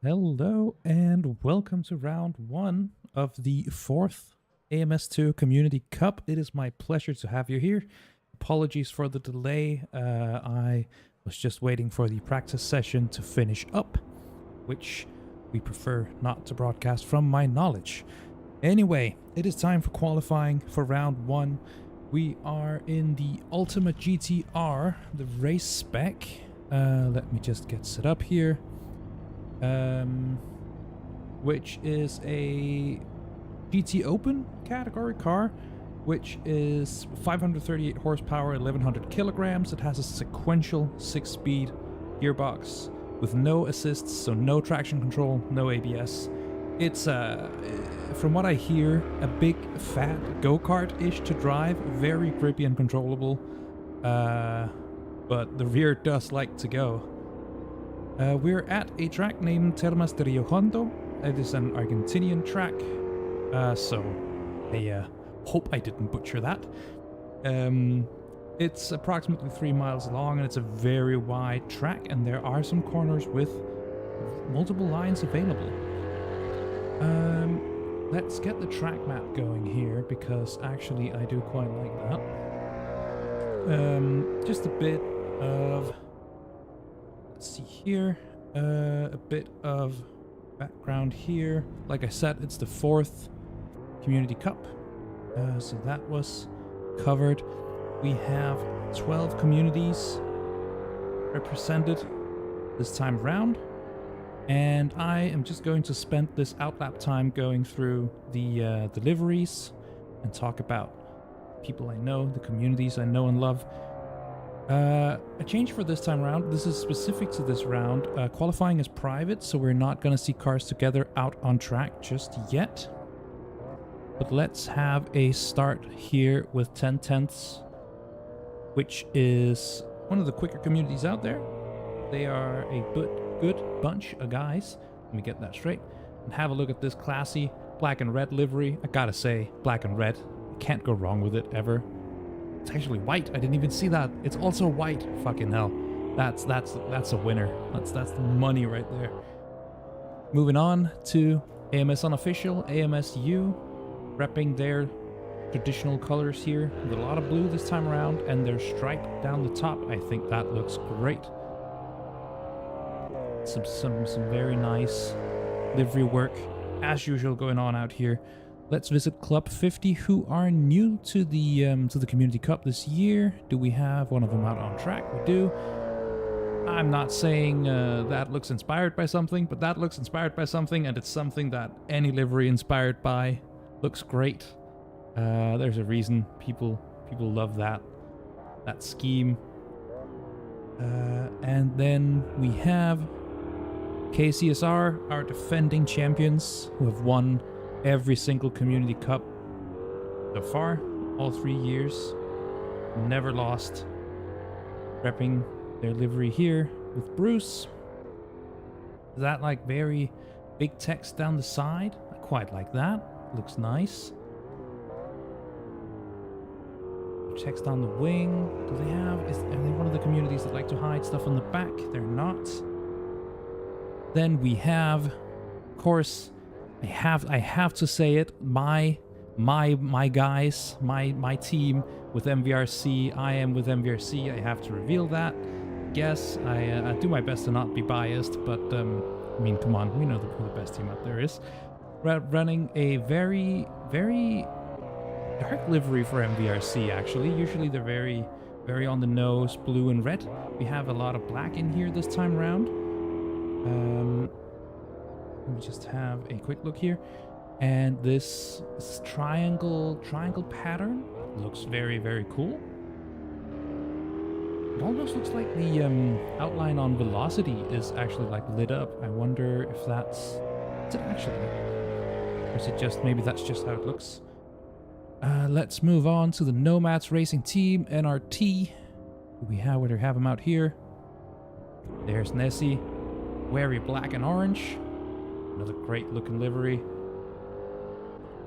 Hello and welcome to round one of the fourth AMS2 Community Cup. It is my pleasure to have you here. Apologies for the delay. I was just waiting for the practice session to finish up, which we prefer not to broadcast from my knowledge. Anyway, it is time for qualifying for round one. We are in the Ultima GTR, the race spec. Let me just get set up here. Which is a GT Open category car, which is 538 horsepower, 1100 kilograms. It has a sequential 6-speed gearbox with no assists, so no traction control, no ABS. It's, from what I hear, a big fat go-kart-ish to drive, very grippy and controllable, but the rear does like to go. We're at a track named Termas De Rio Hondo. It is an Argentinian track, so I hope I didn't butcher that. It's approximately 3 miles long and it's a very wide track, and there are some corners with multiple lines available. Let's get the track map going here, because actually I do quite like that. Just a bit of... Let's see here, a bit of background here. Like I said, it's the fourth Community Cup, so that was covered. We have 12 communities represented this time around, and I am just going to spend this outlap time going through the liveries and talk about people I know, the communities I know and love. A change for this time around. This is specific to this round. Qualifying is private, so we're not going to see cars together out on track just yet. But let's have a start here with 10 tenths, which is one of the quicker communities out there. They are a good bunch of guys. Let me get that straight. And have a look at this classy black and red livery. I gotta say, black and red. Can't go wrong with it ever. It's actually white. I didn't even see that. It's also white. Fucking hell. That's a winner. That's the money right there. Moving on to AMS Unofficial, AMSU, repping their traditional colors here with a lot of blue this time around, and their stripe down the top. I think that looks great. Some very nice livery work as usual going on out here. Let's visit Club 50, who are new to the Community Cup this year. Do we have one of them out on track? We do. I'm not saying that looks inspired by something, but that looks inspired by something, and it's something that any livery inspired by looks great. There's a reason people love that scheme. And then we have KCSR, our defending champions, who have won every single Community Cup so far, all 3 years, never lost. Repping their livery here with Bruce. Is that like very big text down the side? I quite like that. Looks nice. Text on the wing. Do they have? Are they one of the communities that like to hide stuff on the back? They're not. Then we have, of course, I have to say it, my guys, my team with MVRC. I am with MVRC. I have to reveal that. Yes, I do my best to not be biased, but I mean, come on, we know who the best team out there is. Running a very dark livery for MVRC. Actually, usually they're very on the nose, blue and red. We have a lot of black in here this time around. Let me just have a quick look here, and this triangle pattern looks very cool. It almost looks like the outline on velocity is actually like lit up. I wonder if is it actually, or is it just, maybe that's just how it looks. Let's move on to the Nomads Racing Team, NRT. We have them out here. There's Nessie, very black and orange. Another great looking livery.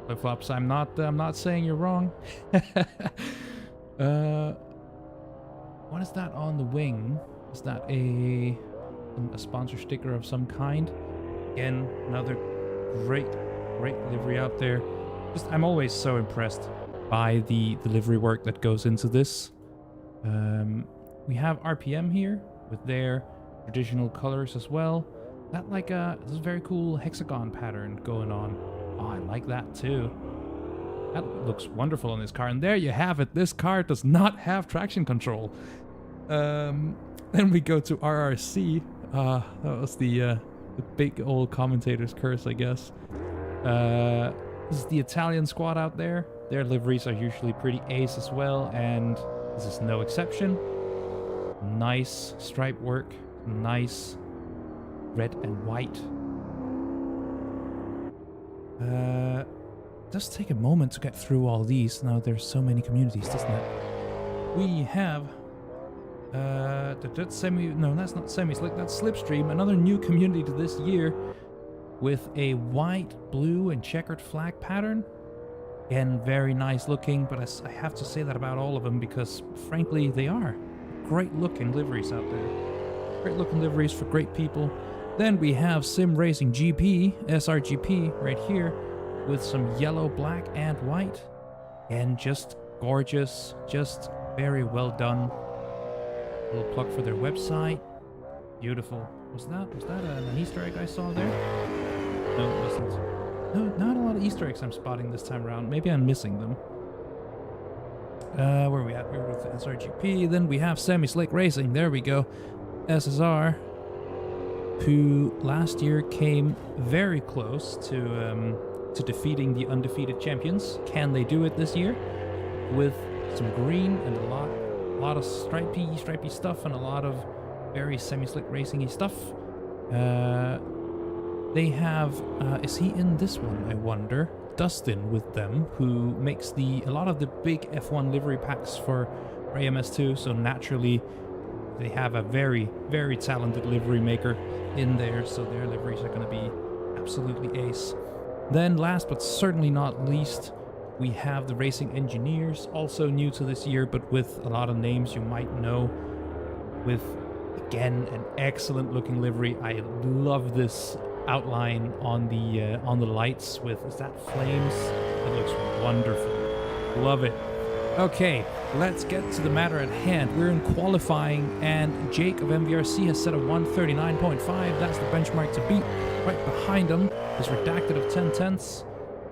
Flip-flops, I'm not saying you're wrong. What is that on the wing? Is that a sponsor sticker of some kind? Again, another great livery out there. I'm always so impressed by the livery work that goes into this. We have RPM here with their traditional colors as well. That this very cool hexagon pattern going on. Oh, I like that too. That looks wonderful on this car. And there you have it. This car does not have traction control. Then we go to RRC. That was the big old commentator's curse, I guess. This is the Italian squad out there. Their liveries are usually pretty ace as well, and this is no exception. Nice stripe work, nice red and white. It does take a moment to get through all these. Now there's so many communities, doesn't it? We have that's not semi-slick, that's Slipstream, another new community to this year with a white, blue, and checkered flag pattern. Again, very nice looking, but I have to say that about all of them because, frankly, they are great looking liveries out there. Great looking liveries for great people. Then we have Sim Racing GP, SRGP, right here, with some yellow, black, and white. And just gorgeous, just very well done. A little plug for their website. Beautiful. Was that an Easter egg I saw there? No, it wasn't. No, not a lot of Easter eggs I'm spotting this time around. Maybe I'm missing them. Where are we at? We're with SRGP. Then we have Semi-Slick Racing. There we go. SSR, who last year came very close to defeating the undefeated champions. Can they do it this year? With some green and a lot of stripy stuff and a lot of very semi-slick racing-y stuff. They have, is he in this one, I wonder? Dustin with them, who makes a lot of the big F1 livery packs for AMS2, so naturally they have a very, very talented livery maker in there, so their liveries are going to be absolutely ace. Then last but certainly not least, we have the Racing Engineers, also new to this year, but with a lot of names you might know, with, again, an excellent looking livery. I love this outline on the lights with, is that flames? It looks wonderful. Love it. Okay, let's get to the matter at hand. We're in qualifying, and Jake of MVRC has set a 139.5. That's the benchmark to beat. Right behind him is Redacted of 10 tenths.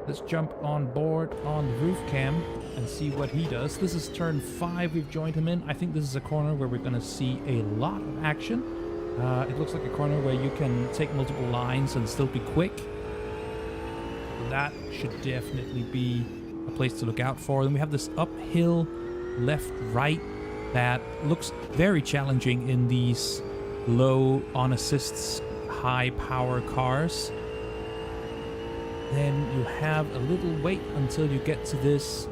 Let's jump on board on the roof cam and see what he does. This is turn 5 we've joined him in. I think this is a corner where we're going to see a lot of action. It looks like a corner where you can take multiple lines and still be quick. That should definitely be a place to look out for. Then we have this uphill left-right that looks very challenging in these low on assists, high power cars. Then you have a little wait until you get to this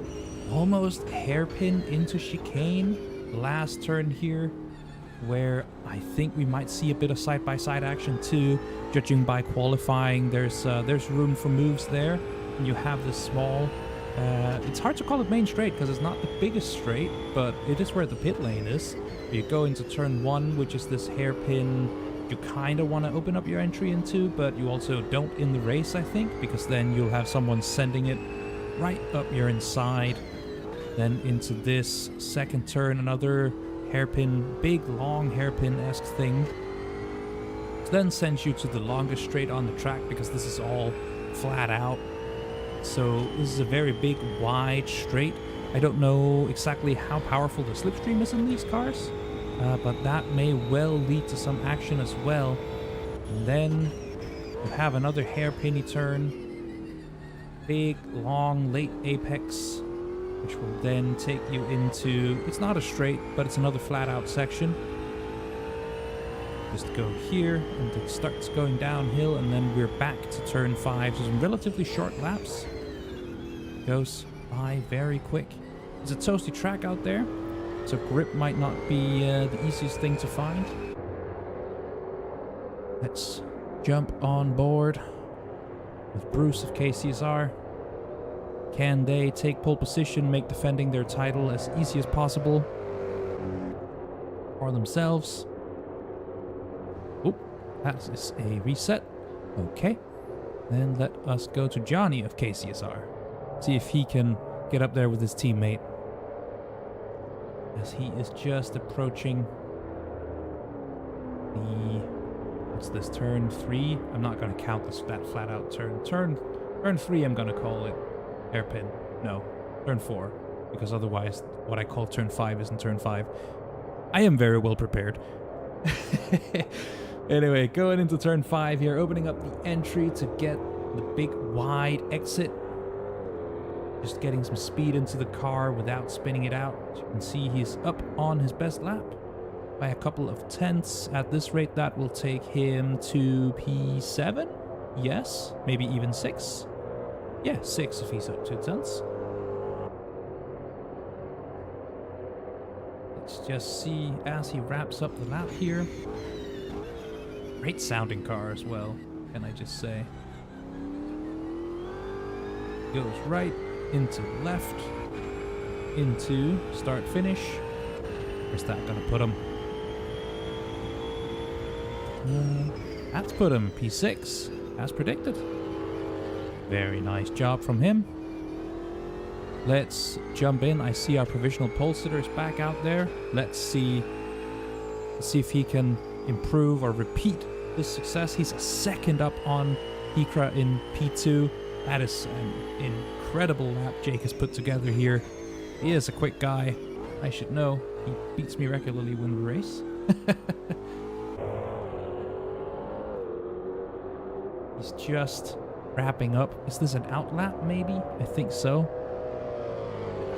almost hairpin into chicane last turn here, where I think we might see a bit of side-by-side action too. Judging by qualifying, there's room for moves there. And you have this small, it's hard to call it main straight because it's not the biggest straight, but it is where the pit lane is. You go into turn 1, which is this hairpin you kind of want to open up your entry into, but you also don't in the race, I think, because then you'll have someone sending it right up your inside. Then into this second turn, another hairpin, big long hairpin-esque thing. Then sends you to the longest straight on the track because this is all flat out. So this is a very big wide straight. I don't know exactly how powerful the slipstream is in these cars, but that may well lead to some action as well. And then you have another hairpinny turn, big long late apex, which will then take you into, it's not a straight, but it's another flat out section. Just go here, and it starts going downhill, and then we're back to turn 5. So some relatively short laps. Goes by very quick. It's a toasty track out there, so grip might not be the easiest thing to find. Let's jump on board with Bruce of KCSR. Can they take pole position, make defending their title as easy as possible for themselves? Oh, that is a reset. Okay. Then let us go to Johnny of KCSR. See if he can get up there with his teammate. As he is just approaching the... What's this? Turn 3? I'm not going to count this that flat out turn. Turn 3 I'm going to call it. Hairpin. No. Turn 4. Because otherwise what I call turn 5 isn't turn 5. I am very well prepared. Anyway, going into turn 5 here, opening up the entry to get the big wide exit. Just getting some speed into the car without spinning it out. As you can see, he's up on his best lap by a couple of tenths. At this rate, that will take him to P7? Yes, maybe even 6. Yeah, 6 if he's up 2 tenths. Let's just see as he wraps up the lap here. Great sounding car as well, can I just say. Goes right into left, into start finish. Where's that gonna put him? That's put him P6, as predicted. Very nice job from him. Let's jump in. I see our provisional pole sitter is back out there. Let's see if he can improve or repeat this success. He's a second up on Hikra in P2. That is an incredible lap Jake has put together here. He is a quick guy. I should know. He beats me regularly when we race. He's just wrapping up. Is this an out lap maybe? I think so.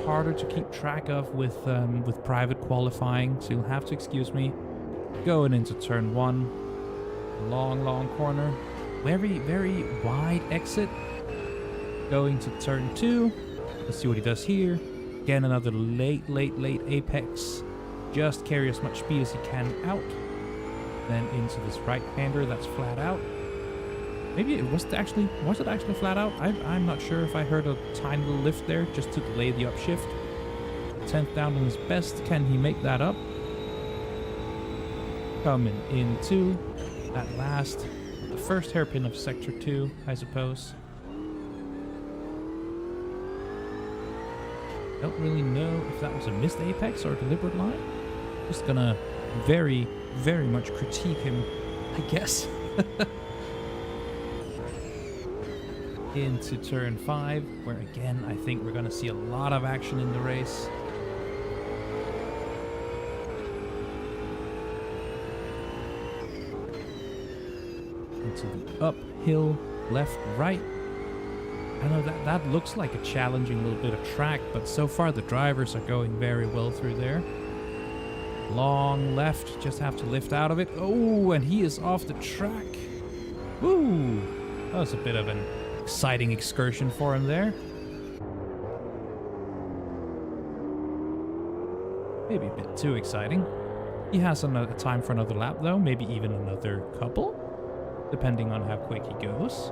Harder to keep track of with private qualifying, so you'll have to excuse me. Going into turn 1. Long corner. Very wide exit. Going to turn 2. Let's see what he does here. Again, another late apex. Just carry as much speed as he can out. Then into this right-hander that's flat out. Maybe it was it actually flat out? I'm not sure if I heard a tiny little lift there just to delay the upshift. 10th down on his best. Can he make that up? Coming into that the first hairpin of sector 2, I suppose. Don't really know if that was a missed apex or a deliberate line. Just gonna very much critique him, I guess. Into turn 5, where again I think we're gonna see a lot of action in the race. Into the uphill, left, right. I know that looks like a challenging little bit of track, but so far the drivers are going very well through there. Long left, just have to lift out of it. Oh, and he is off the track. Woo! That was a bit of an exciting excursion for him there. Maybe a bit too exciting. He has another time for another lap though, maybe even another couple, depending on how quick he goes.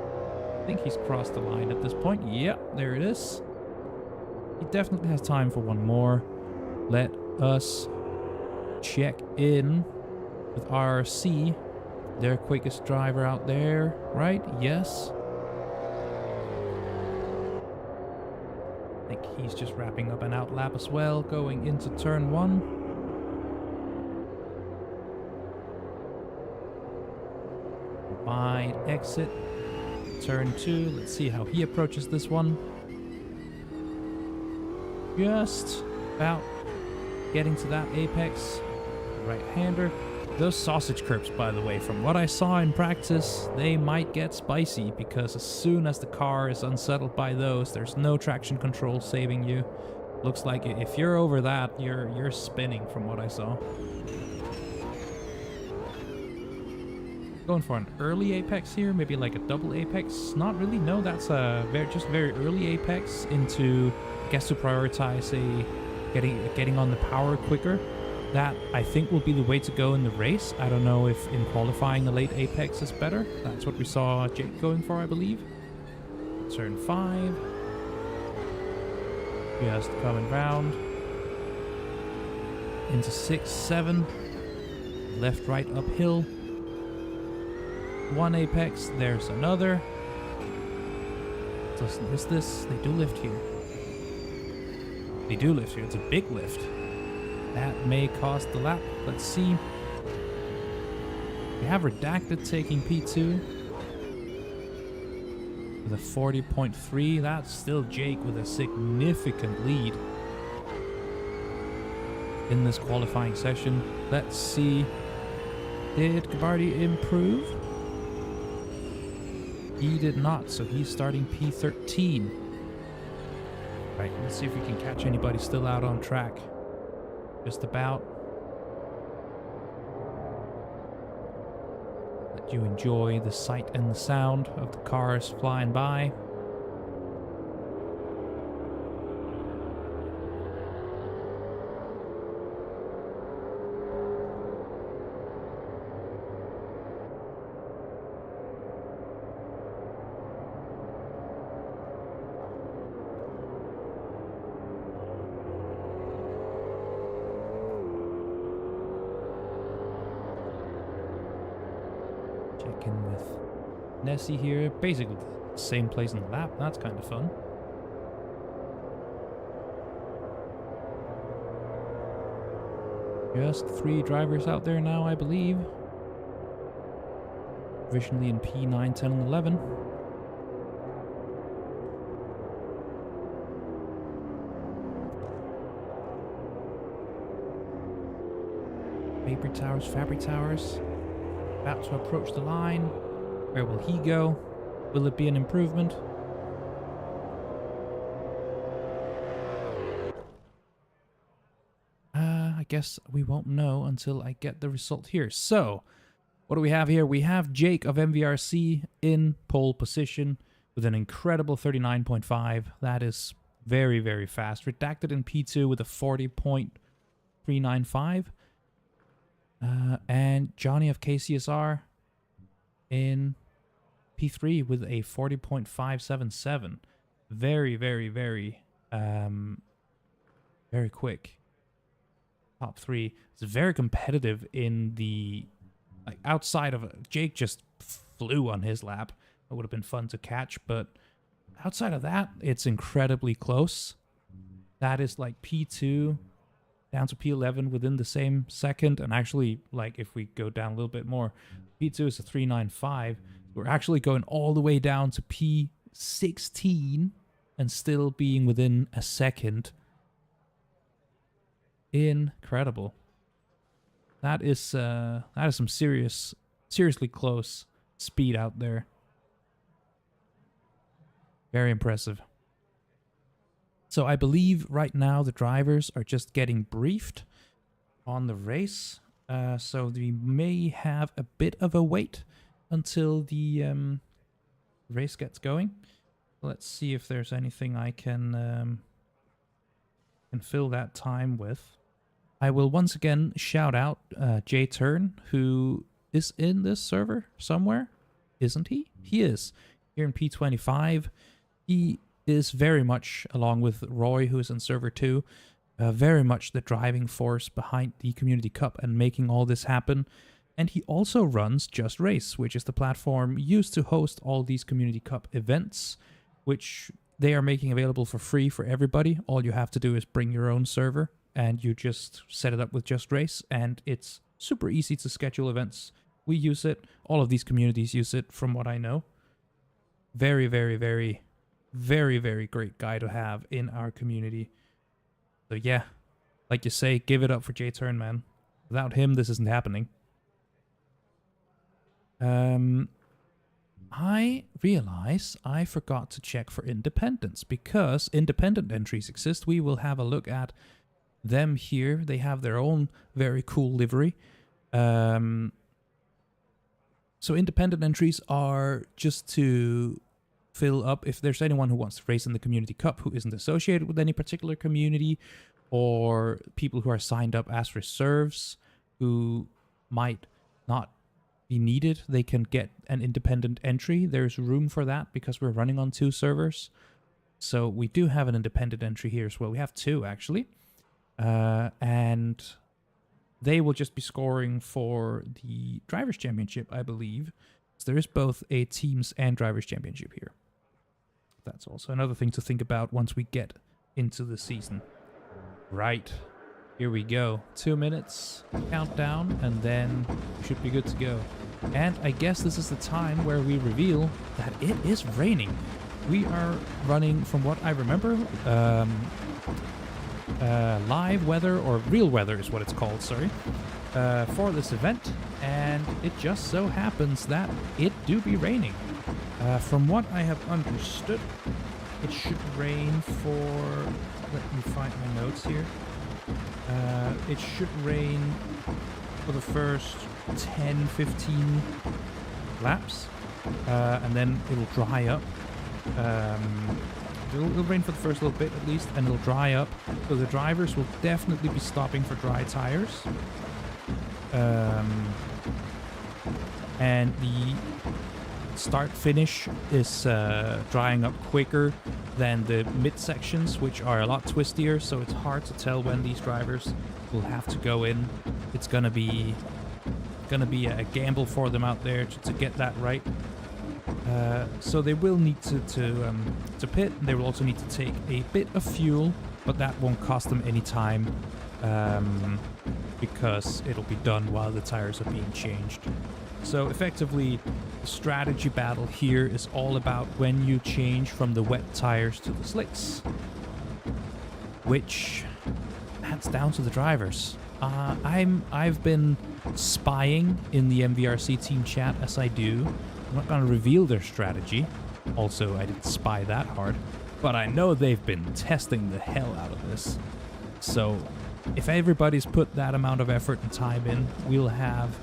I think he's crossed the line at this point. Yep, there it is. He definitely has time for one more. Let us check in with RC, their quickest driver out there, right? Yes. I think he's just wrapping up an out lap as well, going into turn 1. Wide exit. Turn 2. Let's see how he approaches this one. Just about getting to that apex. Right-hander. Those sausage curbs, by the way, from what I saw in practice, they might get spicy, because as soon as the car is unsettled by those, there's no traction control saving you. Looks like if you're over that, you're spinning from what I saw. Going for an early apex here, maybe like a double apex. Not really, no, that's a very early apex into, I guess, to prioritize getting on the power quicker. That, I think, will be the way to go in the race. I don't know if in qualifying a late apex is better. That's what we saw Jake going for, I believe. Turn 5. Just coming round. Into 6, 7. Left, right, uphill. one apex, there's another. Listen, is this? They do lift here. They do lift here. It's a big lift. That may cost the lap. Let's see. We have Redacted taking P2 with a 40.3. That's still Jake with a significant lead in this qualifying session. Let's see. Did Gabardi improve? He did not, so he's starting P13. Right, let's see if we can catch anybody still out on track. Just about. Let you enjoy the sight and the sound of the cars flying by. Check in with Nessie here. Basically the same place in the lap. That's kind of fun. Just 3 drivers out there now, I believe. Provisionally in P9, 10, and 11. Paper Towers, Fabric Towers. About to approach the line. Where will he go? Will it be an improvement? I guess we won't know until I get the result here. So, what do we have here? We have Jake of MVRC in pole position with an incredible 39.5. That is very, very fast. Redacted in P2 with a 40.395. And Johnny of KCSR in P3 with a 40.577. Very, very, very, very quick. Top 3. It's very competitive in the, like, outside of, Jake just flew on his lap. It would have been fun to catch, but outside of that, it's incredibly close. That is like P2 down to P11 within the same second. And actually, like, if we go down a little bit more, P2 is a 395. We're actually going all the way down to P16 and still being within a second. Incredible. That is some seriously close speed out there. Very impressive. So I believe right now the drivers are just getting briefed on the race. So we may have a bit of a wait until the race gets going. Let's see if there's anything I can fill that time with. I will once again shout out Jay Turn, who is in this server somewhere, isn't he? He is here in P25. He is very much, along with Roy, who is in server 2, very much the driving force behind the Community Cup and making all this happen. And he also runs Just Race, which is the platform used to host all these Community Cup events, which they are making available for free for everybody. All you have to do is bring your own server, and you just set it up with Just Race, and it's super easy to schedule events. We use it. All of these communities use it, from what I know. Very, very, very, very, very great guy to have in our community. So yeah, like you say, give it up for Jay Turn, man. Without him, this isn't happening. I realize I forgot to check for independents, because independent entries exist. We will have a look at them here. They have their own very cool livery. So independent entries are just to fill up if there's anyone who wants to race in the Community Cup who isn't associated with any particular community, or people who are signed up as reserves who might not be needed. They can get an independent entry. There's room for that because we're running on 2 servers. So we do have an independent entry here as well. We have 2 actually. And they will just be scoring for the Drivers' Championship, I believe. So there is both a teams and drivers championship here. That's also another thing to think about once we get into the season. Right, here we go. 2 minutes countdown, and then we should be good to go. And I guess this is the time where we reveal that it is raining. We are running, from what I remember, live weather, or real weather is what it's called, sorry, for this event. And it just so happens that it do be raining. From what I have understood, it should rain for... Let me find my notes here. It should rain for the first 10-15 laps, and then it'll dry up. It'll rain for the first little bit at least, and it'll dry up. So the drivers will definitely be stopping for dry tires. And the start-finish is drying up quicker than the mid-sections, which are a lot twistier, so it's hard to tell when these drivers will have to go in. It's gonna be a gamble for them out there to get that right. So they will need to pit. They will also need to take a bit of fuel, but that won't cost them any time, because it'll be done while the tires are being changed. So effectively, the strategy battle here is all about when you change from the wet tires to the slicks, which that's down to the drivers. I've been spying in the MVRC team chat as I do. I'm not going to reveal their strategy. Also, I didn't spy that hard, but I know they've been testing the hell out of this. So if everybody's put that amount of effort and time in, we'll have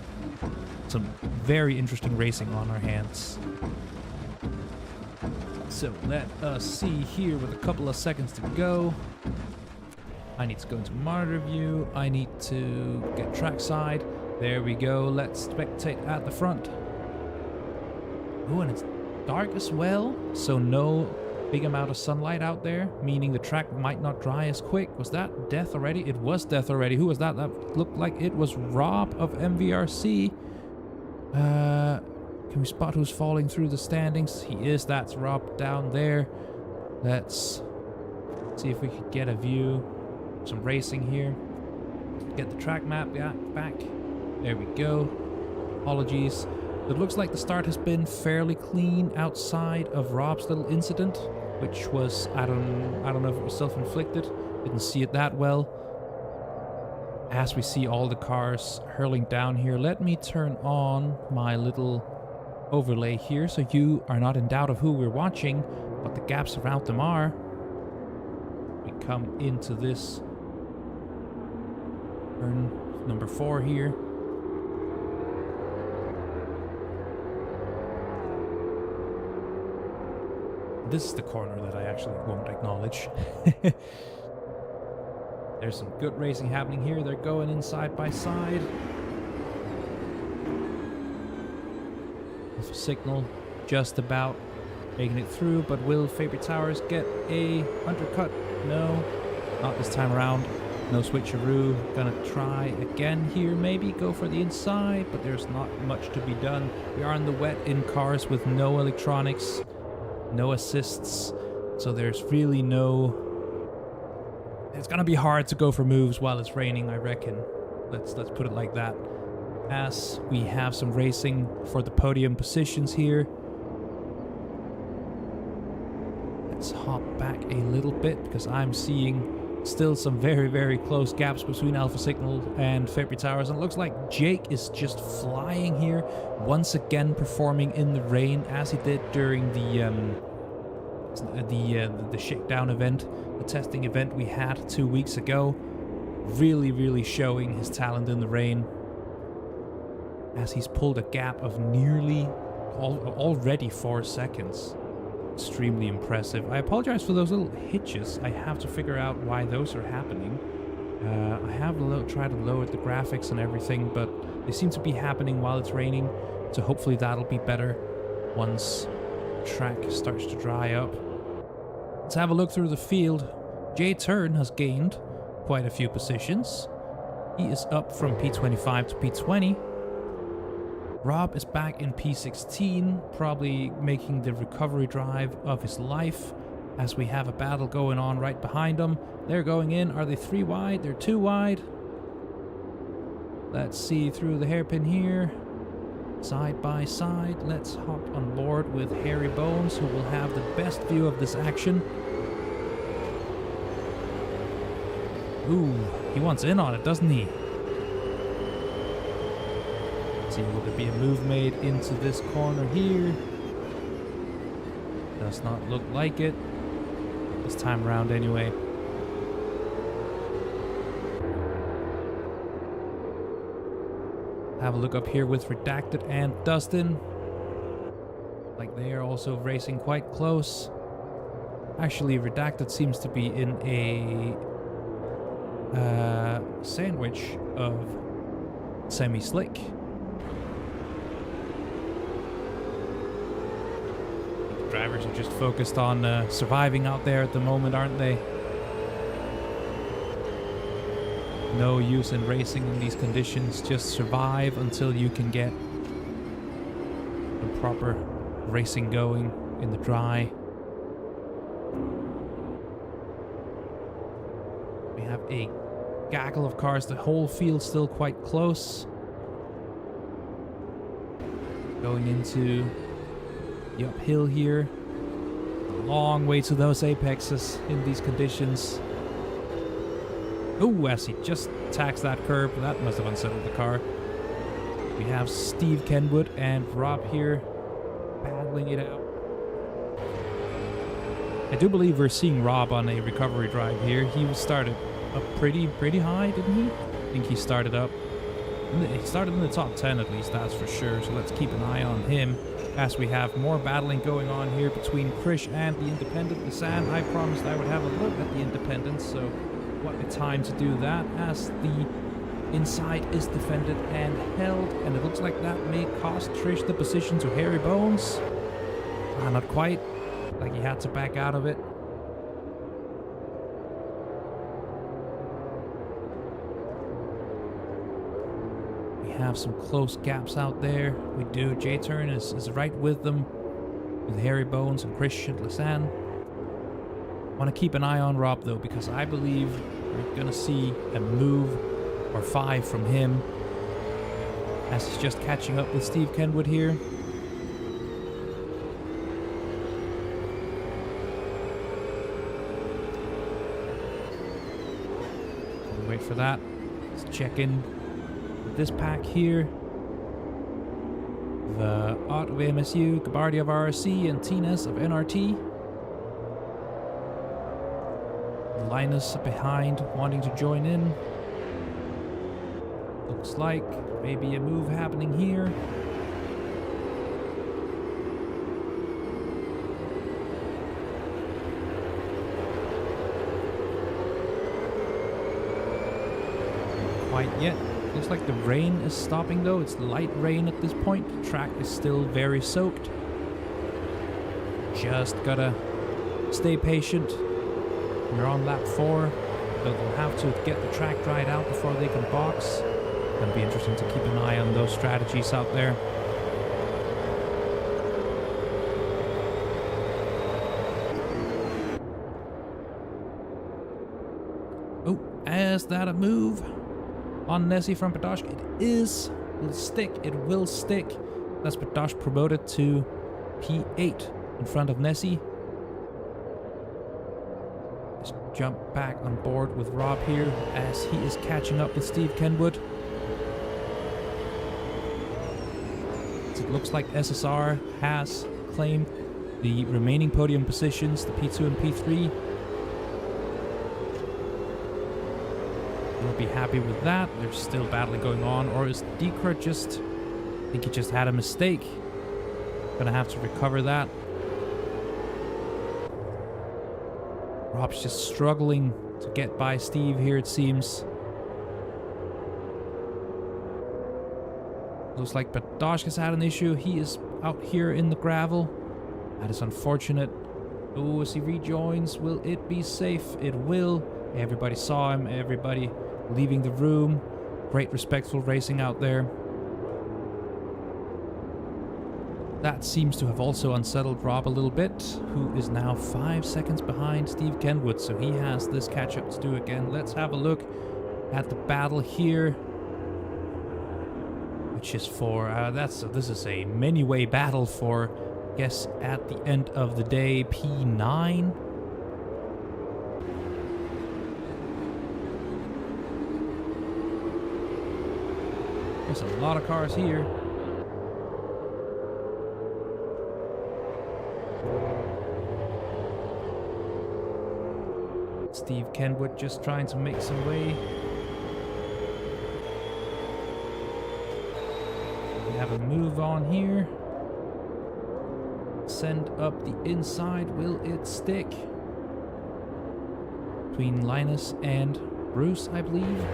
some very interesting racing on our hands. So let us see here with a couple of seconds to go. I need to go into monitor view. I need to get trackside. There we go. Let's spectate at the front. Oh, and it's dark as well, so no big amount of sunlight out there, meaning the track might not dry as quick. Was that death already? It was death already. Who was that? That looked like it was Rob of MVRC. Can we spot who's falling through the standings? He is. That's Rob down there. Let's see if we could get a view. Some racing here. Get the track map back. There we go. Apologies. It looks like the start has been fairly clean outside of Rob's little incident, which was, I don't know if it was self-inflicted. Didn't see it that well. As we see all the cars hurling down here, let me turn on my little overlay here so you are not in doubt of who we're watching, but the gaps around them are. We come into this turn number 4 here. This is the corner that I actually won't acknowledge. There's some good racing happening here. They're going in side by side. Alpha Signal just about making it through, but will Fabre Towers get a undercut? No, not this time around. No switcheroo. Gonna try again here, maybe go for the inside, but there's not much to be done. We are in the wet in cars with no electronics, no assists, so there's really no... It's gonna be hard to go for moves while it's raining, I reckon. Let's put it like that. As we have some racing for the podium positions here. Let's hop back a little bit because I'm seeing still some very, very close gaps between Alpha Signal and Fabre Towers. And it looks like Jake is just flying here, once again performing in the rain as he did during the shakedown event, the testing event we had 2 weeks ago. Really, really showing his talent in the rain, as he's pulled a gap of nearly already 4 seconds. Extremely impressive. I apologize for those little hitches. I have to figure out why those are happening. I have tried to lower the graphics and everything, but they seem to be happening while it's raining, so hopefully that'll be better once the track starts to dry up. Let's have a look through the field. Jay Turn has gained quite a few positions. He is up from P25 to P20. Rob is back in P16, probably making the recovery drive of his life, as we have a battle going on right behind them. They're going in. Are they 3 wide? They're 2 wide. Let's see through the hairpin here. Side by side. Let's hop on board with Hairy Bones, who will have the best view of this action. Ooh, he wants in on it, doesn't he? See, will there be a move made into this corner here? Does not look like it. This time around anyway. Have a look up here with Redacted and Dustin. Like they are also racing quite close. Actually, Redacted seems to be in a sandwich of semi-slick. The drivers are just focused on surviving out there at the moment, aren't they? No use in racing in these conditions. Just survive until you can get the proper racing going in the dry. We have a gaggle of cars. The whole field's still quite close. Going into the uphill here. A long way to those apexes in these conditions. Oh, as he just attacks that curb, that must have unsettled the car. We have Steve Kenwood and Rob here battling it out. I do believe we're seeing Rob on a recovery drive here. He started up pretty high, didn't he? I think he started up. He started in the top 10 at least, that's for sure. So let's keep an eye on him as we have more battling going on here between Krish and the Independent. Lisanne, I promised I would have a look at the Independent, so what a time to do that as the inside is defended and held, and it looks like that may cost Trish the position to Hairy Bones. Not quite, like he had to back out of it. We have some close gaps out there. We do. J-Turn is right with them, with Hairy Bones and Krish and Lisanne. Want to keep an eye on Rob though, because I believe we're gonna see a move or 5 from him as he's just catching up with Steve Kenwood here. We'll wait for that. Let's check in with this pack here. The Art of AMSU, Gabardi of RRC, and Tines of NRT. Linus behind, wanting to join in. Looks like maybe a move happening here. Not quite yet. Looks like the rain is stopping though. It's light rain at this point. The track is still very soaked. Just gotta stay patient. We're on lap 4, but they'll have to get the track dried out before they can box. Gonna be interesting to keep an eye on those strategies out there. Oh, is that a move on Nessie from Padosh? It is. Will stick. It will stick. That's Padosh promoted to P8 in front of Nessie. Jump back on board with Rob here as he is catching up with Steve Kenwood. It looks like SSR has claimed the remaining podium positions, the P2 and P3. We'll be happy with that. There's still battling going on, or is Decra just... I think he just had a mistake. Gonna have to recover that. Rob's just struggling to get by Steve here, it seems. Looks like Padosh has had an issue. He is out here in the gravel. That is unfortunate. Oh, as he rejoins, will it be safe? It will. Everybody saw him. Everybody leaving the room. Great respectful racing out there. That seems to have also unsettled Rob a little bit, who is now 5 seconds behind Steve Kenwood, so he has this catch-up to do again. Let's have a look at the battle here, which is for, this is a many-way battle for, I guess, at the end of the day, P9. There's a lot of cars here. Steve Kenwood just trying to make some way. We have a move on here. Send up the inside. Will it stick? Between Linus and Bruce, I believe.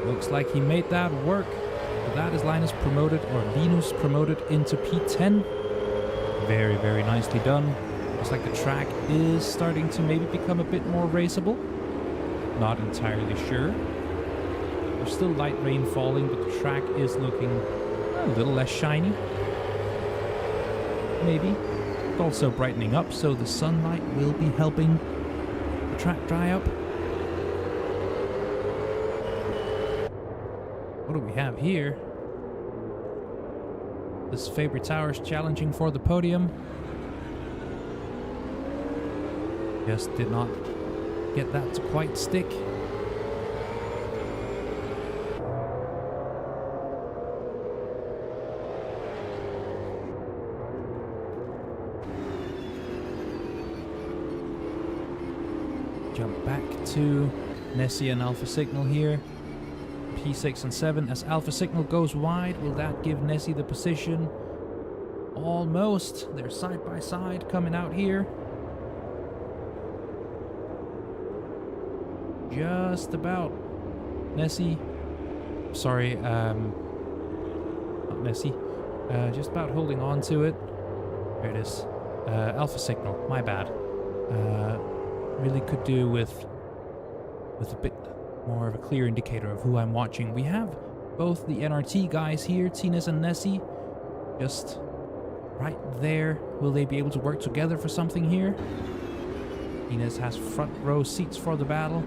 Looks like he made that work. But that is Linus promoted, or Linus promoted into P10. Very, very nicely done. Looks like the track is starting to maybe become a bit more raceable. Not entirely sure. There's still light rain falling, but the track is looking a little less shiny. Maybe. It's also brightening up, so the sunlight will be helping the track dry up. What do we have here? This Faber Towers challenging for the podium. Just did not get that to quite stick. Jump back to Nessie and Alpha Signal here. P6 and 7 as Alpha Signal goes wide. Will that give Nessie the position? Almost. They're side by side coming out here. Just about. Nessie. Sorry, not Nessie. Just about holding on to it. There it is. Alpha Signal. My bad. Really could do with a bit more of a clear indicator of who I'm watching. We have both the NRT guys here, Tines and Nessie, just right there. Will they be able to work together for something here? Tines has front row seats for the battle.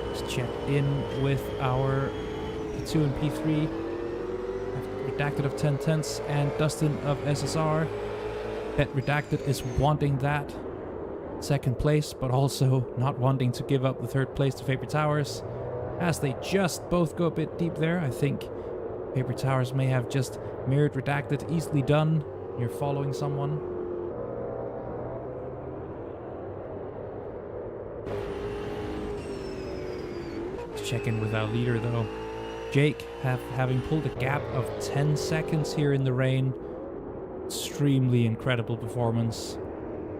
Let's check in with our P2 and P3. Redacted of 10 tenths and Dustin of SSR. Bet Redacted is wanting that second place, but also not wanting to give up the third place to Faber Towers, as they just both go a bit deep there. I think Faber Towers may have just mirrored Redacted. Easily done. You're following someone. Let's check in with our leader though. Jake having pulled a gap of 10 seconds here in the rain. Extremely incredible performance.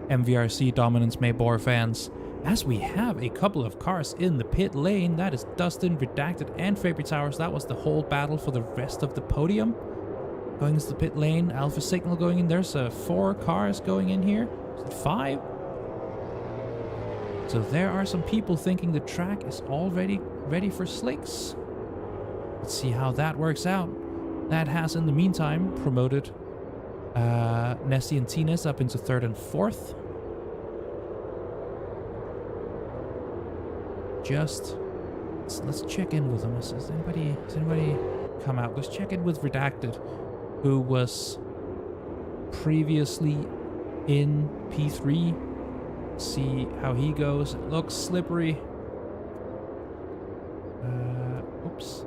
MVRC dominance, Maybor fans. As we have a couple of cars in the pit lane. That is Dustin, Redacted, and Faber Towers. That was the whole battle for the rest of the podium. Going into the pit lane. Alpha Signal going in. There's 4 cars going in here. Is it 5? So there are some people thinking the track is already ready for slicks. Let's see how that works out. That has, in the meantime, promoted Nessie and Tines up into 3rd and 4th. Just let's check in with them. Has anybody come out? Let's check in with Redacted, who was previously in P3. See how he goes. It looks slippery. Oops.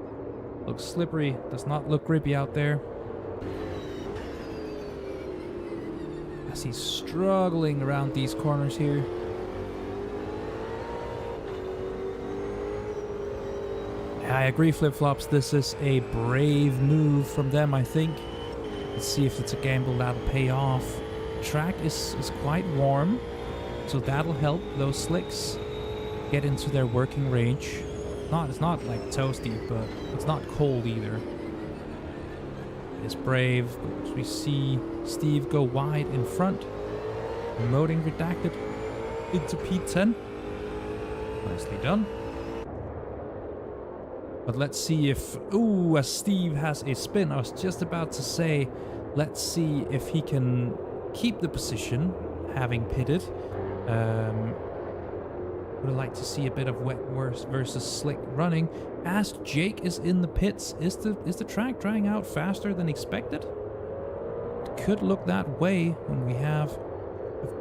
Looks slippery. Does not look grippy out there. As he's struggling around these corners here. I agree, Flip-Flops. This is a brave move from them, I think. Let's see if it's a gamble that'll pay off. The track is quite warm, so that'll help those slicks get into their working range. It's not like toasty, but it's not cold either. It's brave, but we see Steve go wide in front. Promoting Redacted into P10. Nicely done. But let's see if... Ooh, as Steve has a spin. I was just about to say, let's see if he can keep the position, having pitted. Would like to see a bit of wet versus slick running. As Jake is in the pits, is the track drying out faster than expected? It could look that way when we have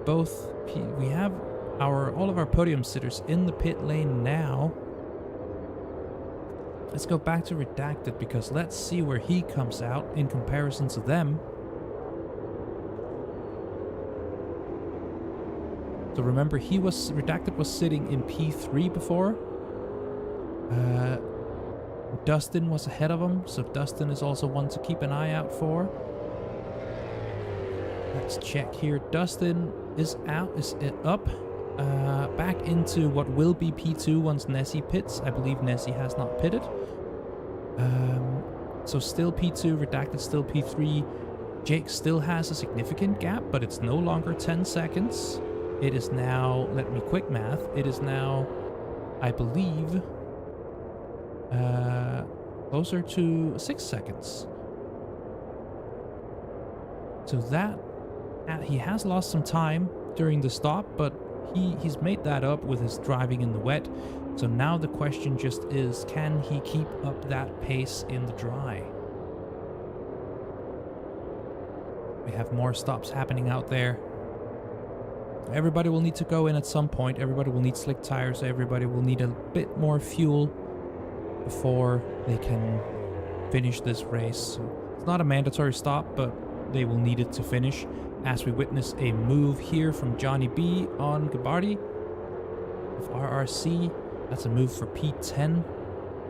both. We have all of our podium sitters in the pit lane now. Let's go back to Redacted because let's see where he comes out in comparison to them. So remember, Redacted was sitting in P3 before. Dustin was ahead of him, so Dustin is also one to keep an eye out for. Let's check here. Dustin is up. Back into what will be P2 once Nessie pits. I believe Nessie has not pitted. So still P2, Redacted still P3. Jake still has a significant gap, but it's no longer 10 seconds. It is now, let me quick math, it is now, I believe, closer to 6 seconds. So that, he has lost some time during the stop, but he's made that up with his driving in the wet. So now the question just is, can he keep up that pace in the dry? We have more stops happening out there. Everybody will need to go in at some point. Everybody will need slick tires. Everybody will need a bit more fuel before they can finish this race. So it's not a mandatory stop, but they will need it to finish. As we witness a move here from Johnny B on Gabardi of RRC. That's a move for P10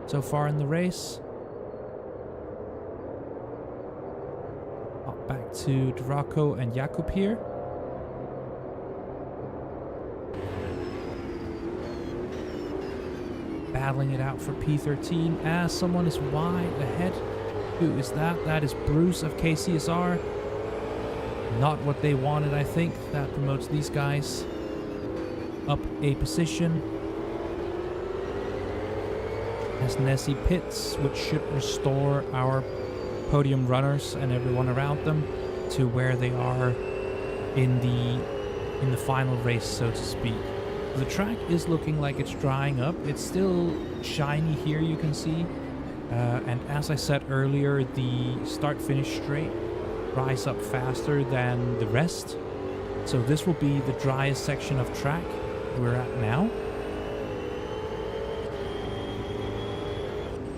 so far in the race. Hop back to Draco and Jakub here. Battling it out for P13 as someone is wide ahead. Who is that? That is Bruce of KCSR. Not what they wanted, I think. That promotes these guys up a position. As Nessie pits, which should restore our podium runners and everyone around them to where they are in the final race, so to speak. The track is looking like it's drying up. It's still shiny here, you can see. And as I said earlier, the start-finish straight dries up faster than the rest. So this will be the driest section of track we're at now.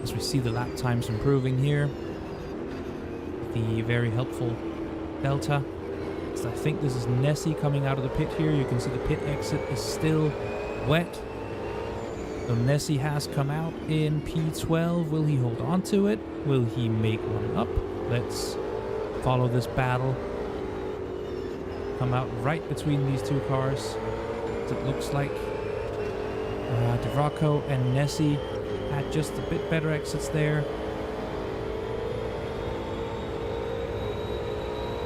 As we see the lap times improving here. The very helpful Delta. I think this is Nessie coming out of the pit here. You can see the pit exit is still wet. So Nessie has come out in P12. Will he hold on to it? Will he make one up? Let's follow this battle. Come out right between these two cars. It looks like DeVraco and Nessie had just a bit better exits there.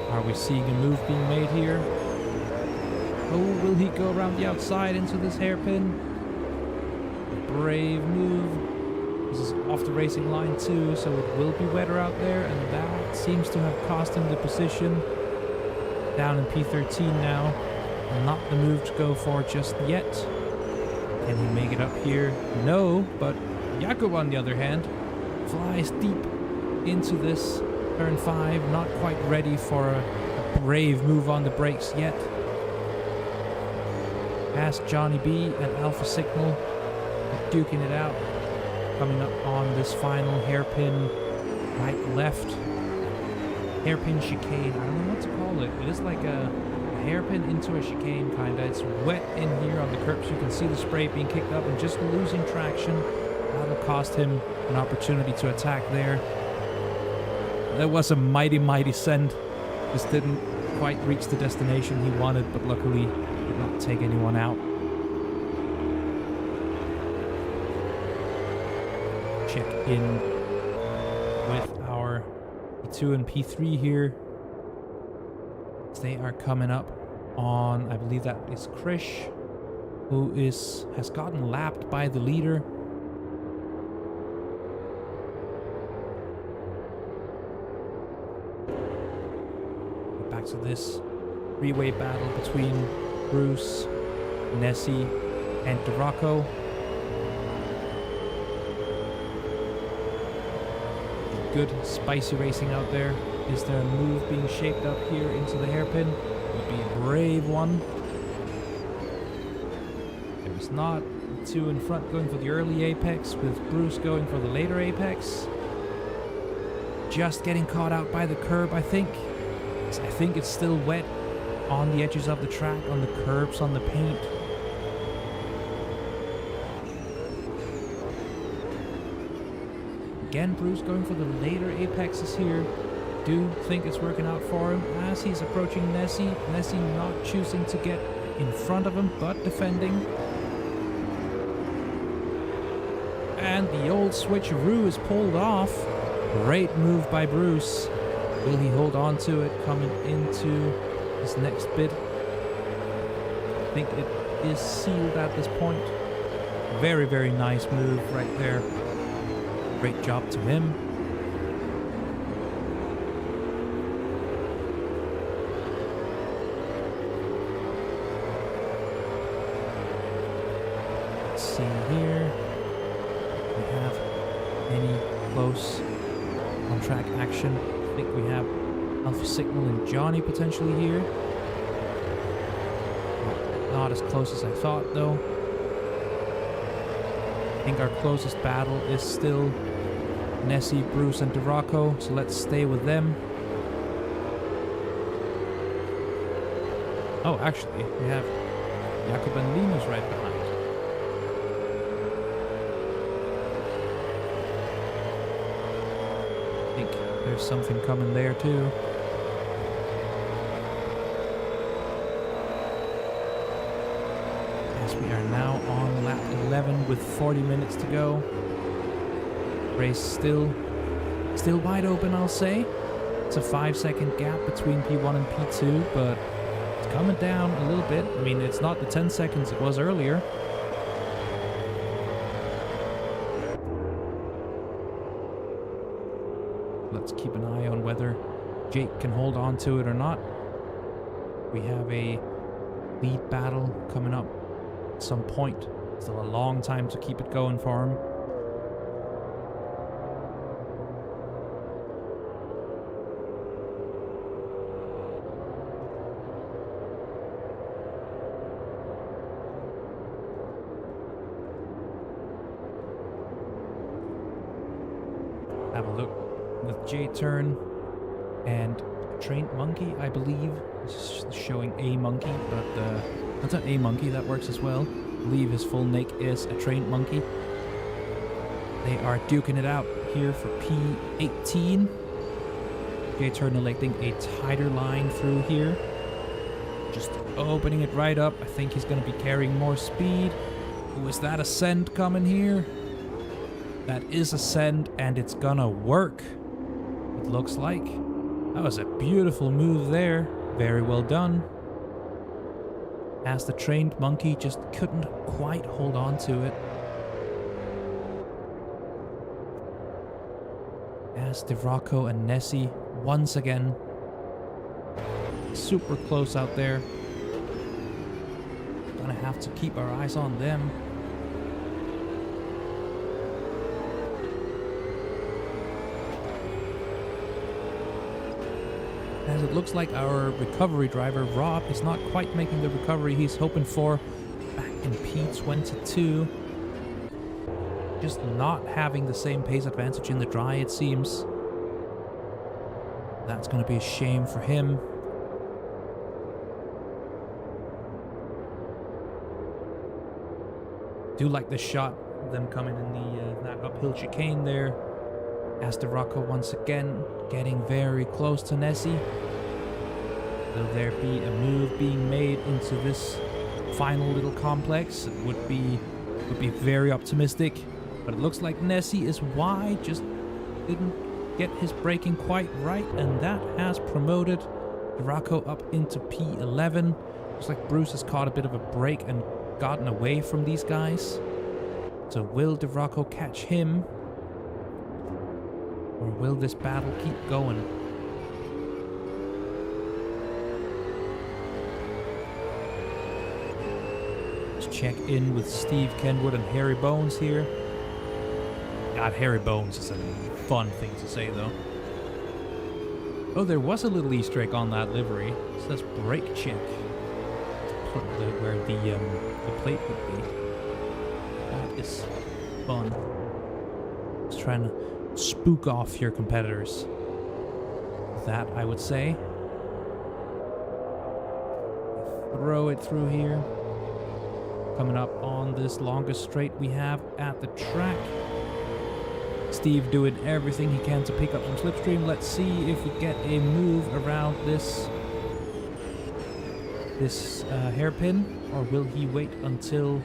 Are we seeing a move being made here? Oh, will he go around the outside into this hairpin? Brave move. This is off the racing line too, so it will be wetter out there, and that seems to have cost him the position. Down in P13 now. Not the move to go for just yet. Can he make it up here? No, but Jakub on the other hand flies deep into this turn 5, not quite ready for a brave move on the brakes yet. As Johnny B and Alpha Signal are duking it out. Coming up on this final hairpin, right left. Hairpin chicane, I don't know what to call it. It is like a hairpin into a chicane kinda. It's wet in here on the curbs. You can see the spray being kicked up and just losing traction. That'll cost him an opportunity to attack there. That was a mighty send. Just didn't quite reach the destination he wanted, but luckily did not take anyone out. Check in with our P2 and P3 here. They are coming up on, I believe that is Krish, who has gotten lapped by the leader. Back to this three-way battle between Bruce, Nessie, and De Rocco. Good spicy racing out there. Is there a move being shaped up here into the hairpin? Would be a brave one. There is not. The two in front going for the early apex, with Bruce going for the later apex. Just getting caught out by the curb, I think. I think it's still wet on the edges of the track, on the curbs, on the paint. Again, Bruce going for the later apexes here. Do think it's working out for him as he's approaching Nessie. Nessie not choosing to get in front of him, but defending. And the old switcheroo is pulled off. Great move by Bruce. Will he hold on to it coming into his next bit? I think it is sealed at this point. Very, very nice move right there. Great job to him. Let's see here. Do we have any close on-track action? I think we have Alpha Signal and Johnny potentially here. Not as close as I thought though. I think our closest battle is still Nessie, Bruce, and De Rocco, so let's stay with them. Oh, actually, we have Jakob and Linus right behind. I think there's something coming there too. Yes, we are now on lap 11 with 40 minutes to go. Race still wide open, I'll say. It's a 5-second gap between P1 and P2, but it's coming down a little bit. I mean, it's not the 10 seconds it was earlier. Let's keep an eye on whether Jake can hold on to it or not. We have a lead battle coming up at some point. Still a long time to keep it going for him. Have a look with J-turn and Trained Monkey, I believe. It's showing A Monkey, but that's not A Monkey, that works as well. I believe his full nick is a Trained Monkey. They are duking it out here for P18. J-turn electing a tighter line through here. Just opening it right up. I think he's going to be carrying more speed. Ooh, is that ascent coming here? That is ascend, and it's gonna work. It looks like. That was a beautiful move there. Very well done. As the Trained Monkey just couldn't quite hold on to it. As De Rocco and Nessie once again super close out there. Gonna have to keep our eyes on them. As it looks like our recovery driver, Rob, is not quite making the recovery he's hoping for back in P22. Just not having the same pace advantage in the dry, it seems. That's going to be a shame for him. Do like the shot of them coming in that uphill chicane there. As De Rocco once again getting very close to Nessie. Will there be a move being made into this final little complex? It would be very optimistic, but it looks like Nessie is wide, just didn't get his braking quite right, and that has promoted De Rocco up into P11. Looks like Bruce has caught a bit of a break and gotten away from these guys. So will De Rocco catch him? Or will this battle keep going? Let's check in with Steve Kenwood and Harry Bones here. God, Harry Bones is a fun thing to say, though. Oh, there was a little Easter egg on that livery. It says brake check. Where the plate would be. That is fun. Just trying to spook off your competitors. That, I would say. Throw it through here. Coming up on this longest straight we have at the track. Steve doing everything he can to pick up some slipstream. Let's see if we get a move around this hairpin, or will he wait until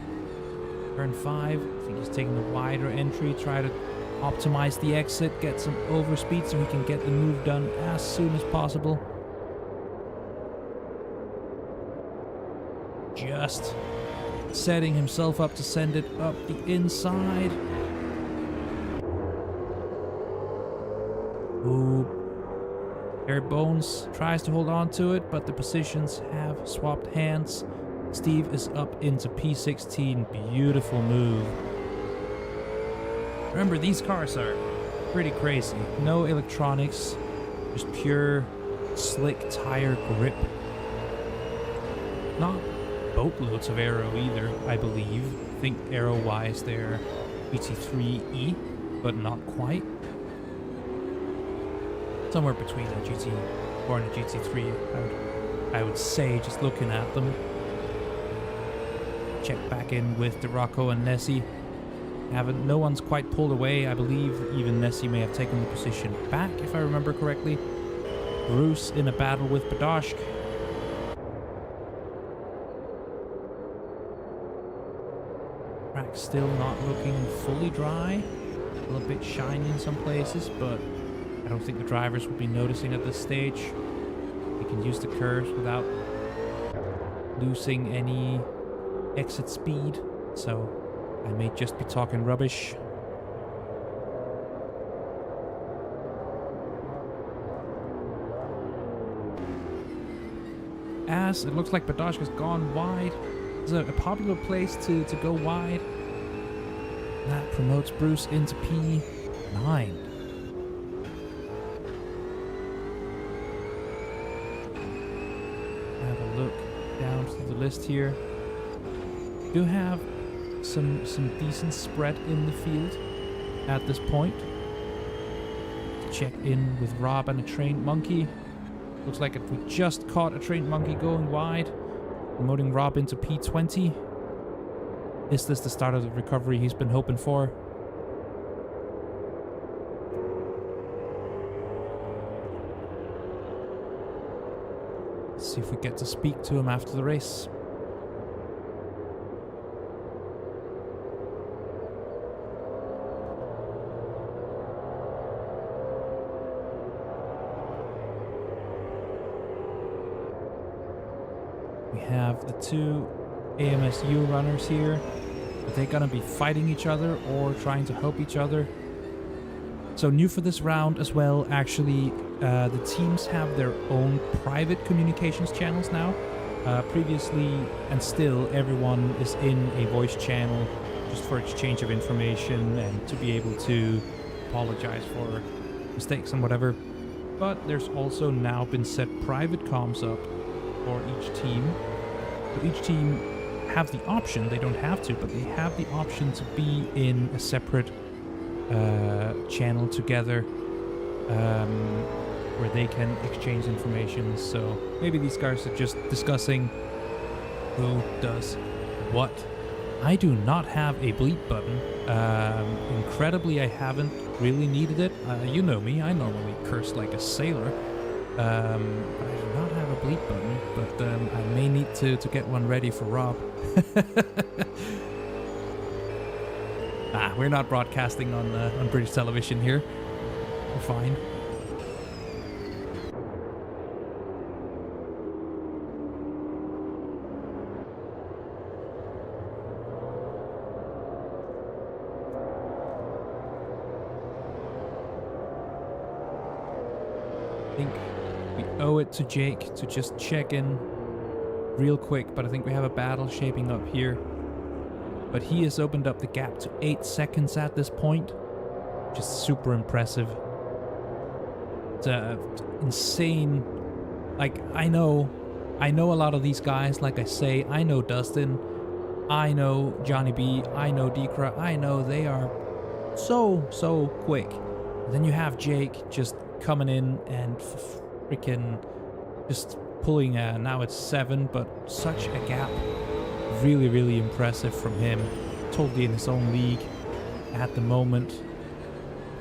turn 5? I think he's taking the wider entry, try to optimize the exit, get some overspeed so he can get the move done as soon as possible. Just setting himself up to send it up the inside. Ooh. Harry Bones tries to hold on to it, but the positions have swapped hands. Steve is up into P16. Beautiful move. Remember, these cars are pretty crazy. No electronics, just pure slick tire grip. Not boatloads of aero either, I believe. I think aero-wise they're GT3E, but not quite. Somewhere between a GT4 and a GT3, I would say, just looking at them. Check back in with De Rocco and Nessie. No one's quite pulled away. I believe even Nessie may have taken the position back, if I remember correctly. Bruce in a battle with Badoshk. Track still not looking fully dry. A little bit shiny in some places, but I don't think the drivers will be noticing at this stage. We can use the curves without losing any exit speed, so I may just be talking rubbish. As it looks like Badoshk has gone wide. It's a popular place to go wide. That promotes Bruce into P9. The list here. Do have some decent spread in the field at this point. Check in with Rob and a trained monkey. Looks like if we just caught a trained monkey going wide, promoting Rob into P20. Is this the start of the recovery he's been hoping for? See if we get to speak to him after the race. We have the two AMS2 runners here. Are they gonna be fighting each other or trying to help each other? So new for this round as well, actually, the teams have their own private communications channels now. Previously and still, everyone is in a voice channel just for exchange of information and to be able to apologize for mistakes and whatever. But there's also now been set private comms up for each team. So each team have the option, they don't have to, but they have the option to be in a separate channel together where they can exchange information. So maybe these guys are just discussing who does what. I do not have a bleep button. Incredibly, I haven't really needed it. You know me, I normally curse like a sailor. But I do not have a bleep button, but I may need to get one ready for Rob. We're not broadcasting on British television here. We're fine. I think we owe it to Jake to just check in real quick, but I think we have a battle shaping up here. But he has opened up the gap to 8 seconds at this point, which is super impressive. It's insane. Like, I know a lot of these guys. Like I say, I know Dustin, I know Johnny B, I know Dekra, I know they are so quick. And then you have Jake just coming in and freaking just pulling, now it's 7, but such a gap. Really impressive from him. Totally in his own league at the moment.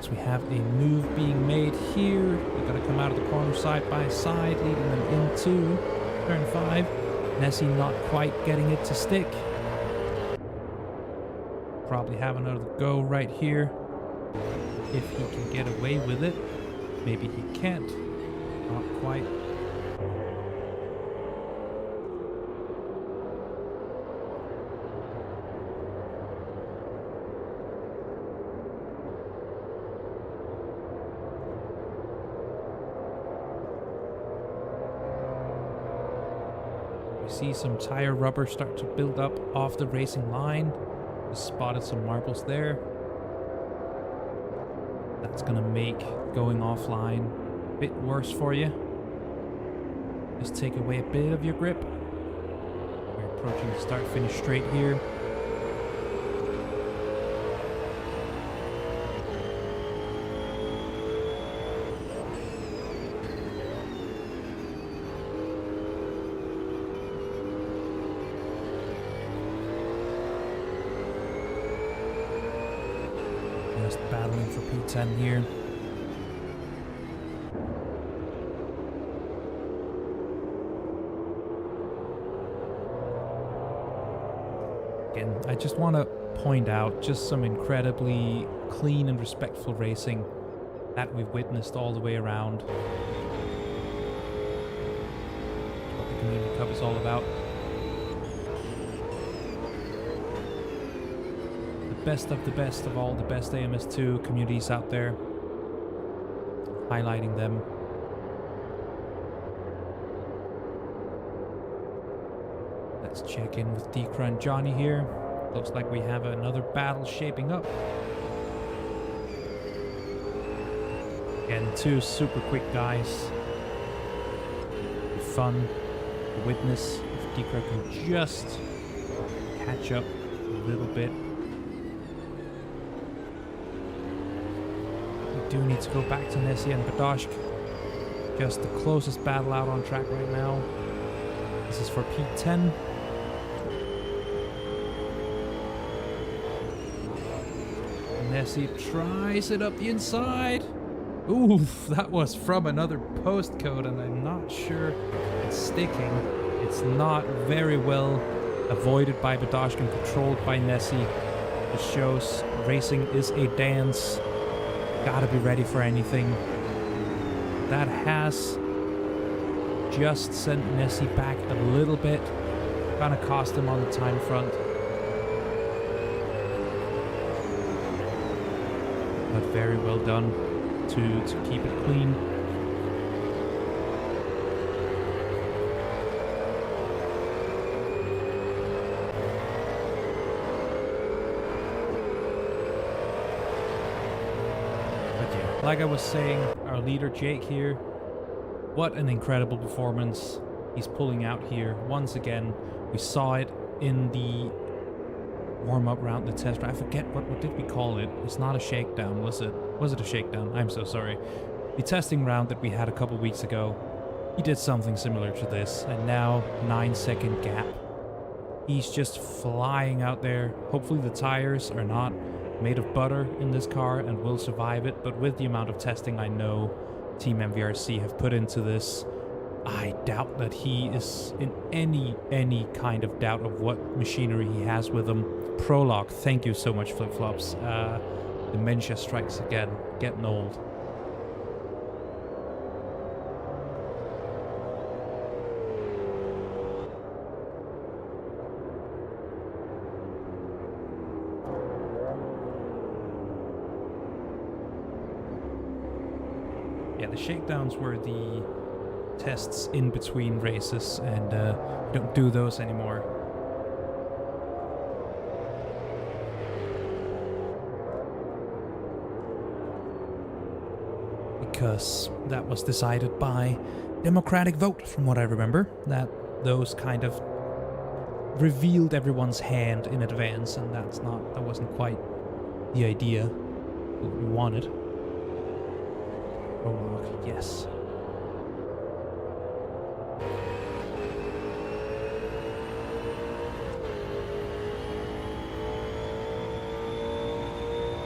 So we have a move being made here. We're going to come out of the corner side by side, leading them into turn 5. Nessie not quite getting it to stick. Probably have another go right here. If he can get away with it. Maybe he can't. Not quite. We see some tire rubber start to build up off the racing line. Just spotted some marbles there. That's gonna make going offline a bit worse for you. Just take away a bit of your grip. We're approaching the start-finish straight here. Just battling for P10 here. Again, I just want to point out just some incredibly clean and respectful racing that we've witnessed all the way around. What the Community Cup is all about. Best of all the best AMS2 communities out there, highlighting them. Let's check in with Dekra and Johnny here. Looks like we have another battle shaping up. Again, 2 super quick guys. It'll be fun to witness if Dekra can just catch up a little bit. Do need to go back to Nessie and Badashk. Just the closest battle out on track right now. This is for P10. Nessie tries it up the inside. Oof, that was from another postcode and I'm not sure it's sticking. It's not very well avoided by Badashk and controlled by Nessie. It shows racing is a dance. Gotta be ready for anything. That has just sent Nessie back a little bit. Gonna cost him on the time front. But very well done to keep it clean. Like I was saying, our leader Jake here, what an incredible performance he's pulling out here. Once again, we saw it in the warm-up round, the test round. I forget, what did we call it? It's not a shakedown, was it? Was it a shakedown? I'm so sorry. The testing round that we had a couple weeks ago, he did something similar to this, and now 9-second gap. He's just flying out there. Hopefully the tires are not made of butter in this car and will survive it, but with the amount of testing I know Team MVRC have put into this, I doubt that he is in any kind of doubt of what machinery he has with him. Prologue, thank you so much, Flip-Flops. Dementia strikes again, getting old. Yeah, the shakedowns were the tests in between races, and we don't do those anymore. Because that was decided by democratic vote, from what I remember, that those kind of revealed everyone's hand in advance, and that wasn't quite the idea that we wanted. Oh, yes.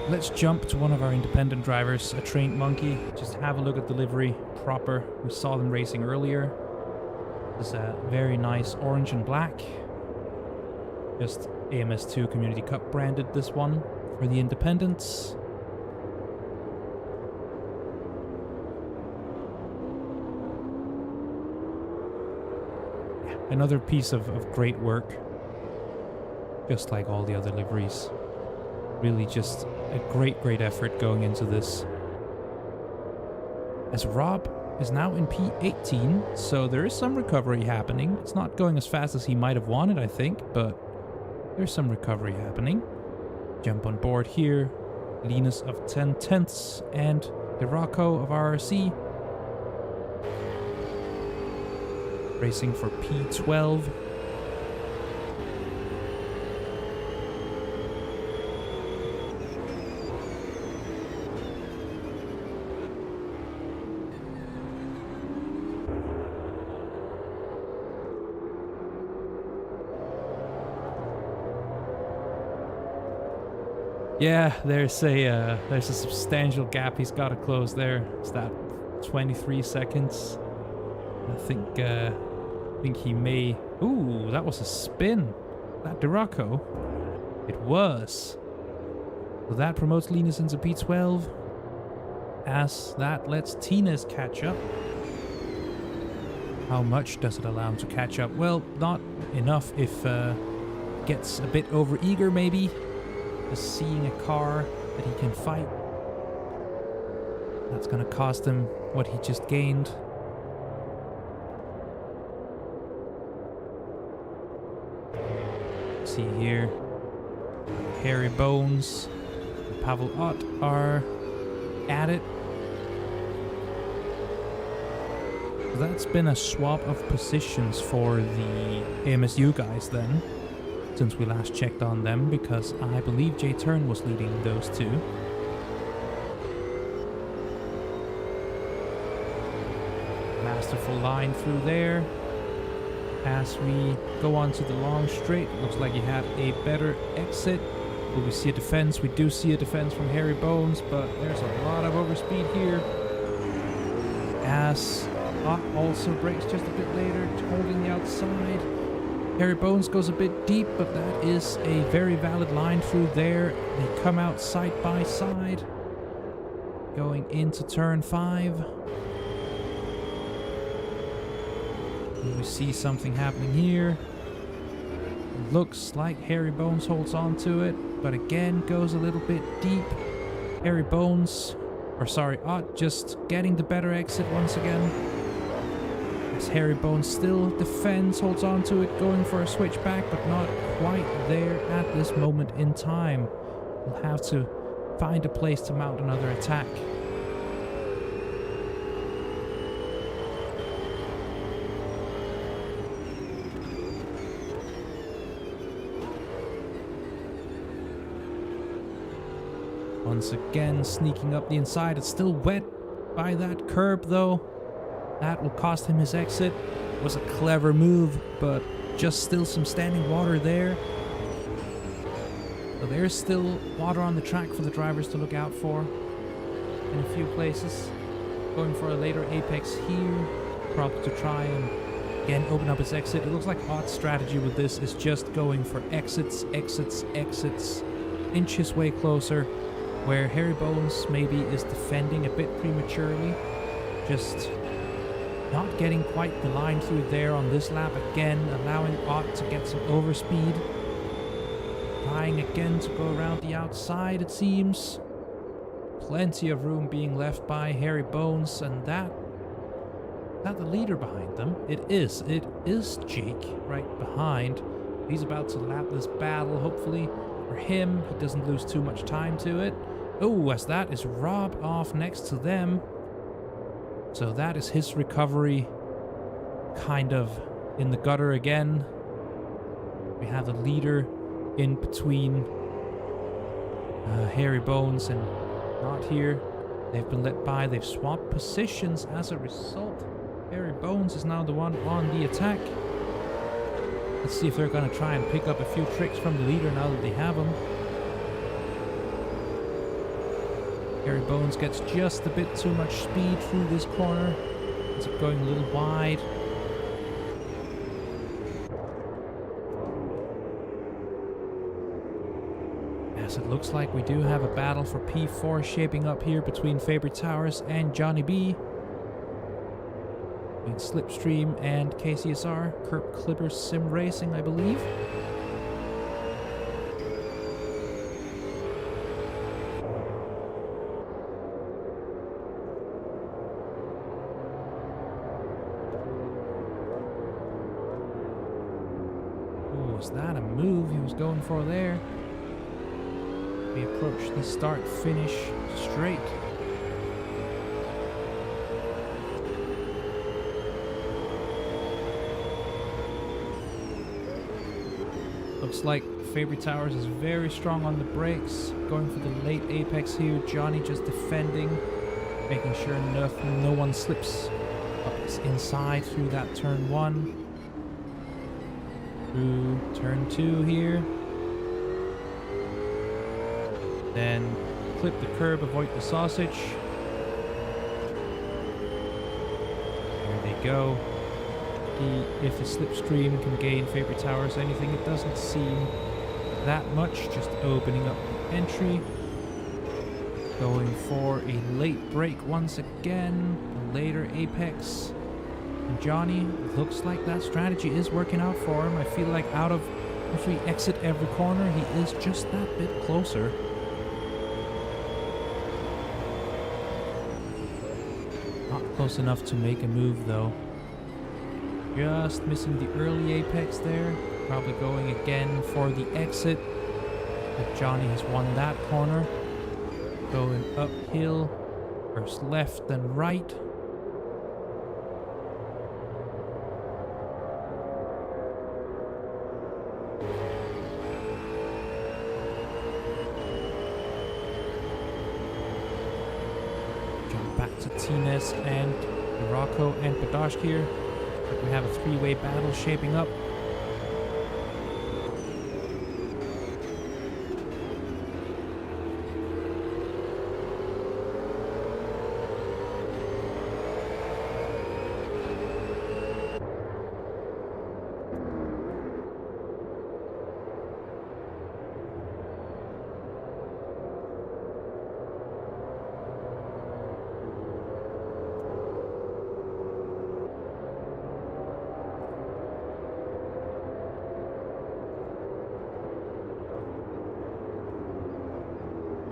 Let's jump to one of our independent drivers, a trained monkey. Just have a look at the livery proper. We saw them racing earlier. This is a very nice orange and black. Just AMS2 Community Cup branded this one for the independents. Another piece of great work. Just like all the other liveries. Really just a great effort going into this. As Rob is now in P18, so there is some recovery happening. It's not going as fast as he might have wanted, I think, but there's some recovery happening. Jump on board here. Linus of 10/10ths and De Rio of RRC. Racing for P12. Yeah, there's a substantial gap he's got to close there. It's that 23 seconds. I think he may... Ooh, that was a spin. That De Rio. It was. So that promotes Linus into P12. As that lets Tines catch up. How much does it allow him to catch up? Well, not enough if gets a bit over-eager maybe. Just seeing a car that he can fight. That's gonna cost him what he just gained. See here, Hairy Bones and Pavel Ott are at it. That's been a swap of positions for the AMSU guys then, since we last checked on them, because I believe J Turn was leading those two. Masterful line through there. As we go on to the long straight, looks like he had a better exit. Will we see a defense? We do see a defense from Hairy Bones, but there's a lot of overspeed here. As Ott also brakes just a bit later, holding the outside. Hairy Bones goes a bit deep, but that is a very valid line through there. They come out side by side, going into turn 5. And we see something happening here. Looks like Hairy Bones holds on to it, but again goes a little bit deep. Hairy Bones, or sorry, Ott just getting the better exit once again. As Hairy Bones still defends, holds on to it, going for a switchback, but not quite there at this moment in time. We'll have to find a place to mount another attack. Once again, sneaking up the inside. It's still wet by that curb, though. That will cost him his exit. It was a clever move, but just still some standing water there. So there's still water on the track for the drivers to look out for in a few places. Going for a later apex here, probably to try and again open up his exit. It looks like Ott's strategy with this is just going for exits, inch his way closer, where Hairy Bones maybe is defending a bit prematurely. Just not getting quite the line through there on this lap again, allowing Ott to get some overspeed. Trying again to go around the outside, it seems. plenty of room being left by Hairy Bones, and that the leader behind them? It is Jake right behind. He's about to lap this battle, hopefully for him. He doesn't lose too much time to it. Oh, as that is Rob off next to them. So that is his recovery kind of in the gutter again. We have the leader in between Hairy Bones and Not Here. They've been let by. They've swapped positions as a result. Hairy Bones is now the one on the attack. Let's see if they're going to try and pick up a few tricks from the leader now that they have him. Hairy Bones gets just a bit too much speed through this corner. Ends up going a little wide. Yes, it looks like we do have a battle for P4 shaping up here between Favorite Towers and Johnny B. Between Slipstream and KCSR, Curb Clipper Sim Racing, I believe. Oh, was that a move he was going for there? We approach the start-finish straight. Looks like Favorite Towers is very strong on the brakes, going for the late apex here. Johnny just defending, making sure no one slips up inside through that turn 1. Through turn 2 here. Then clip the curb, avoid the sausage. There they go. If the Slipstream can gain Favorite Towers anything, it doesn't seem that much. Just opening up the entry. Going for a late break once again. A later apex. And Johnny, looks like that strategy is working out for him. I feel like out of every exit, every corner, he is just that bit closer. Close enough to make a move though. Just missing the early apex there. Probably going again for the exit. But Johnny has won that corner. Going uphill. First left, then right. Back to Tines and Rocco and Badashk here. We have a three-way battle shaping up.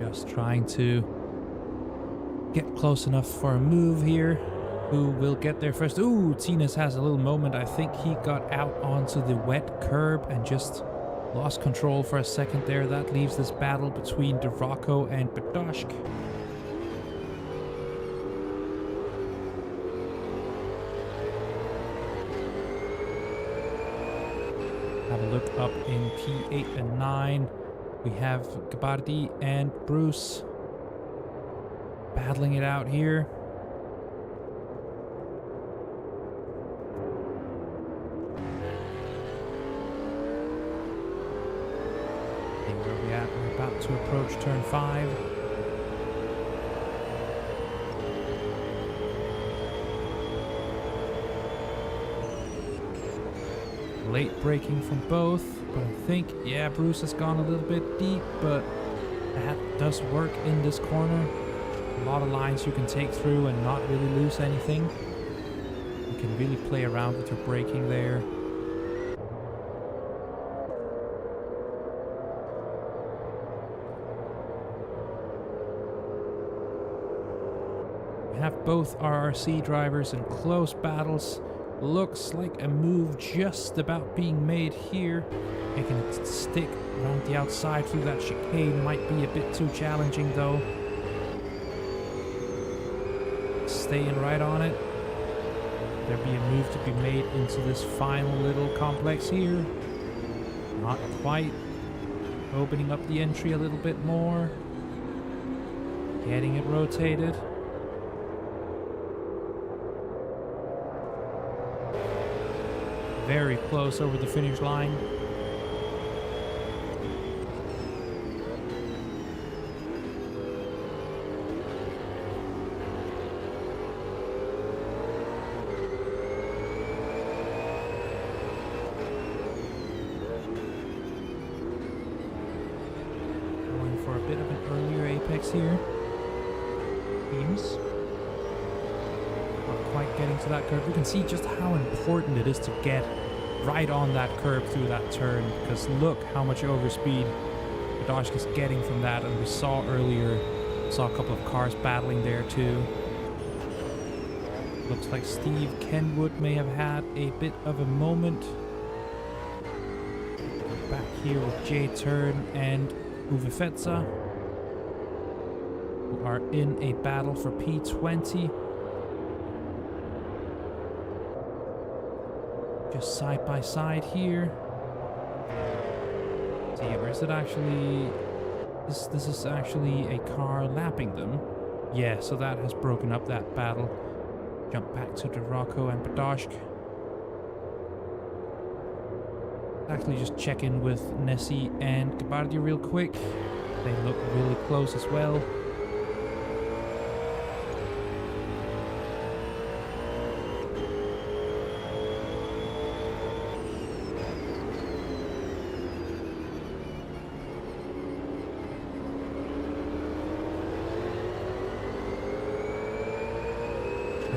Just trying to get close enough for a move here. Who will get there first? Ooh, Tines has a little moment. I think he got out onto the wet curb and just lost control for a second there. That leaves this battle between DeRocco and Badashk. Have a look up in P8 and 9. We have Gabardi and Bruce battling it out here. Where are we at? We're about to approach turn 5. Late braking from both, but I think, yeah, Bruce has gone a little bit deep, but that does work in this corner. A lot of lines you can take through and not really lose anything. You can really play around with your braking there. have both RRC drivers in close battles. Looks like a move just about being made here. Making it stick around the outside through that chicane might be a bit too challenging though. Staying right on it. There be a move to be made into this final little complex here. Not quite. Opening up the entry a little bit more. Getting it rotated. Very close over the finish line. Going for a bit of an earlier apex here. Teams. Not quite getting to that curve. You can see just how important it is to get right on that curb through that turn, because look how much overspeed Badashka's getting from that, and we saw earlier, a couple of cars battling there too. Looks like Steve Kenwood may have had a bit of a moment. Back here with Jay Turn and Uwe Fetzer, who are in a battle for P20. Just side by side here. See, or is it actually... This is actually a car lapping them. Yeah, so that has broken up that battle. Jump back to Dorocco and Badashk. Actually just check in with Nessie and Gabardi real quick. They look really close as well.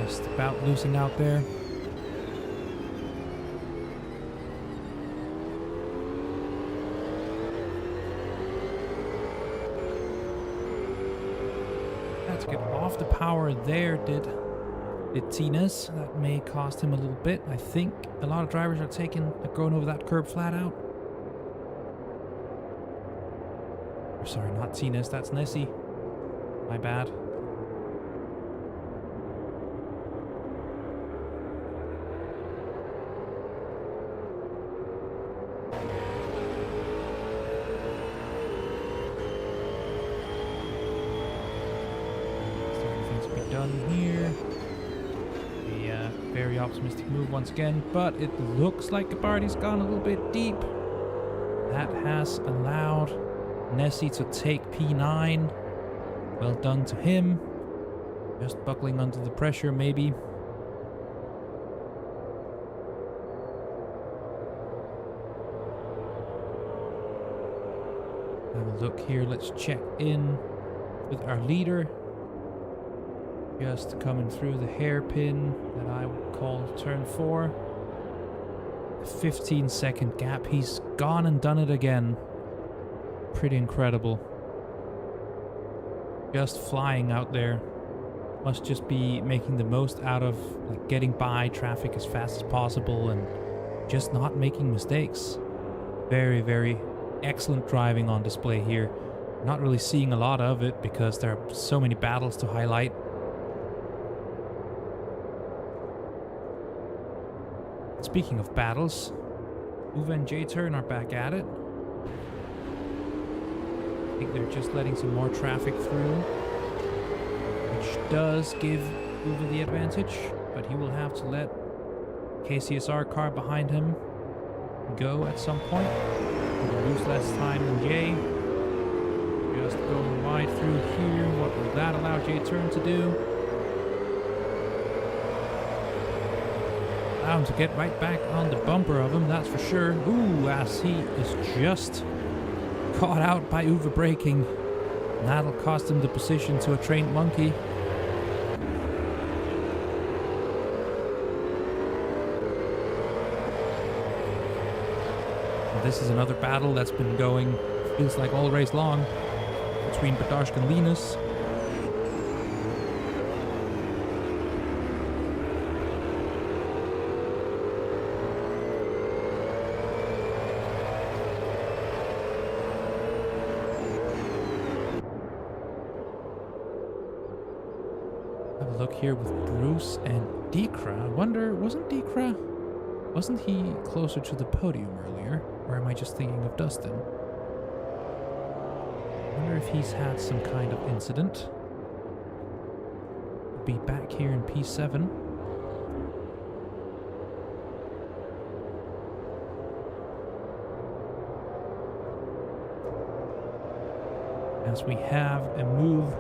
Just about losing out there. Had to get off the power there, did Tines. That may cost him a little bit. I think a lot of drivers are going over that curb flat out. Or sorry, not Tines, that's Nessie. My bad. Very optimistic move once again, but it looks like Gabardi's gone a little bit deep. That has allowed Nessie to take P9. Well done to him. Just buckling under the pressure, maybe. Have a look here. Let's check in with our leader. Just coming through the hairpin that I would call turn 4. A 15-second gap. He's gone and done it again. Pretty incredible. Just flying out there. Must just be making the most out of like getting by traffic as fast as possible and just not making mistakes. Very, very excellent driving on display here. Not really seeing a lot of it because there are so many battles to highlight. Speaking of battles, Uwe and J-Turn are back at it. I think they're just letting some more traffic through, which does give Uwe the advantage, but he will have to let KCSR car behind him go at some point. He'll lose less time than Jay. Just going wide through here. What will that allow J-Turn to do? Allow him to get right back on the bumper of him, that's for sure. Ooh, as he is just caught out by Uwe braking. That'll cost him the position to a trained monkey. And this is another battle that's been going, feels like all race long, between Badashk and Linus. Have a look here with Bruce and Dekra. I wonder, wasn't he closer to the podium earlier? Or am I just thinking of Dustin? I wonder if he's had some kind of incident. Be back here in P7. As we have a move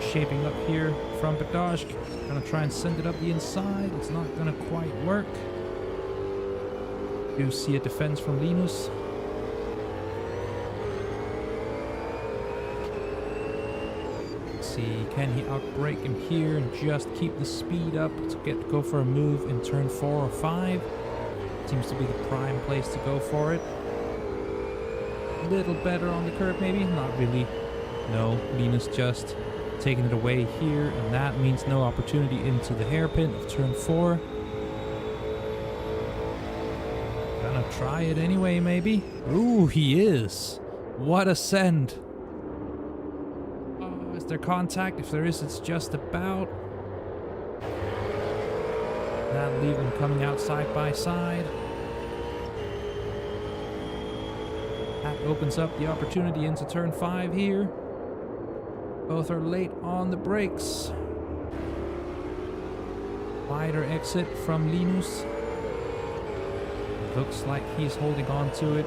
shaping up here from Badashk. Gonna try and send it up the inside. It's not gonna quite work. You see a defense from Linus. Let's see, can he outbrake him here and just keep the speed up to go for a move in turn 4 or 5? Seems to be the prime place to go for it. A little better on the curb maybe? Not really. No, Linus just taking it away here, and that means no opportunity into the hairpin of turn 4. Gonna try it anyway, maybe? Ooh, he is. What a send. Oh, is there contact? If there is, it's just about. That'll leave them coming out side by side. That opens up the opportunity into turn 5 here. Both are late on the brakes. Wider exit from Linus. Looks like he's holding on to it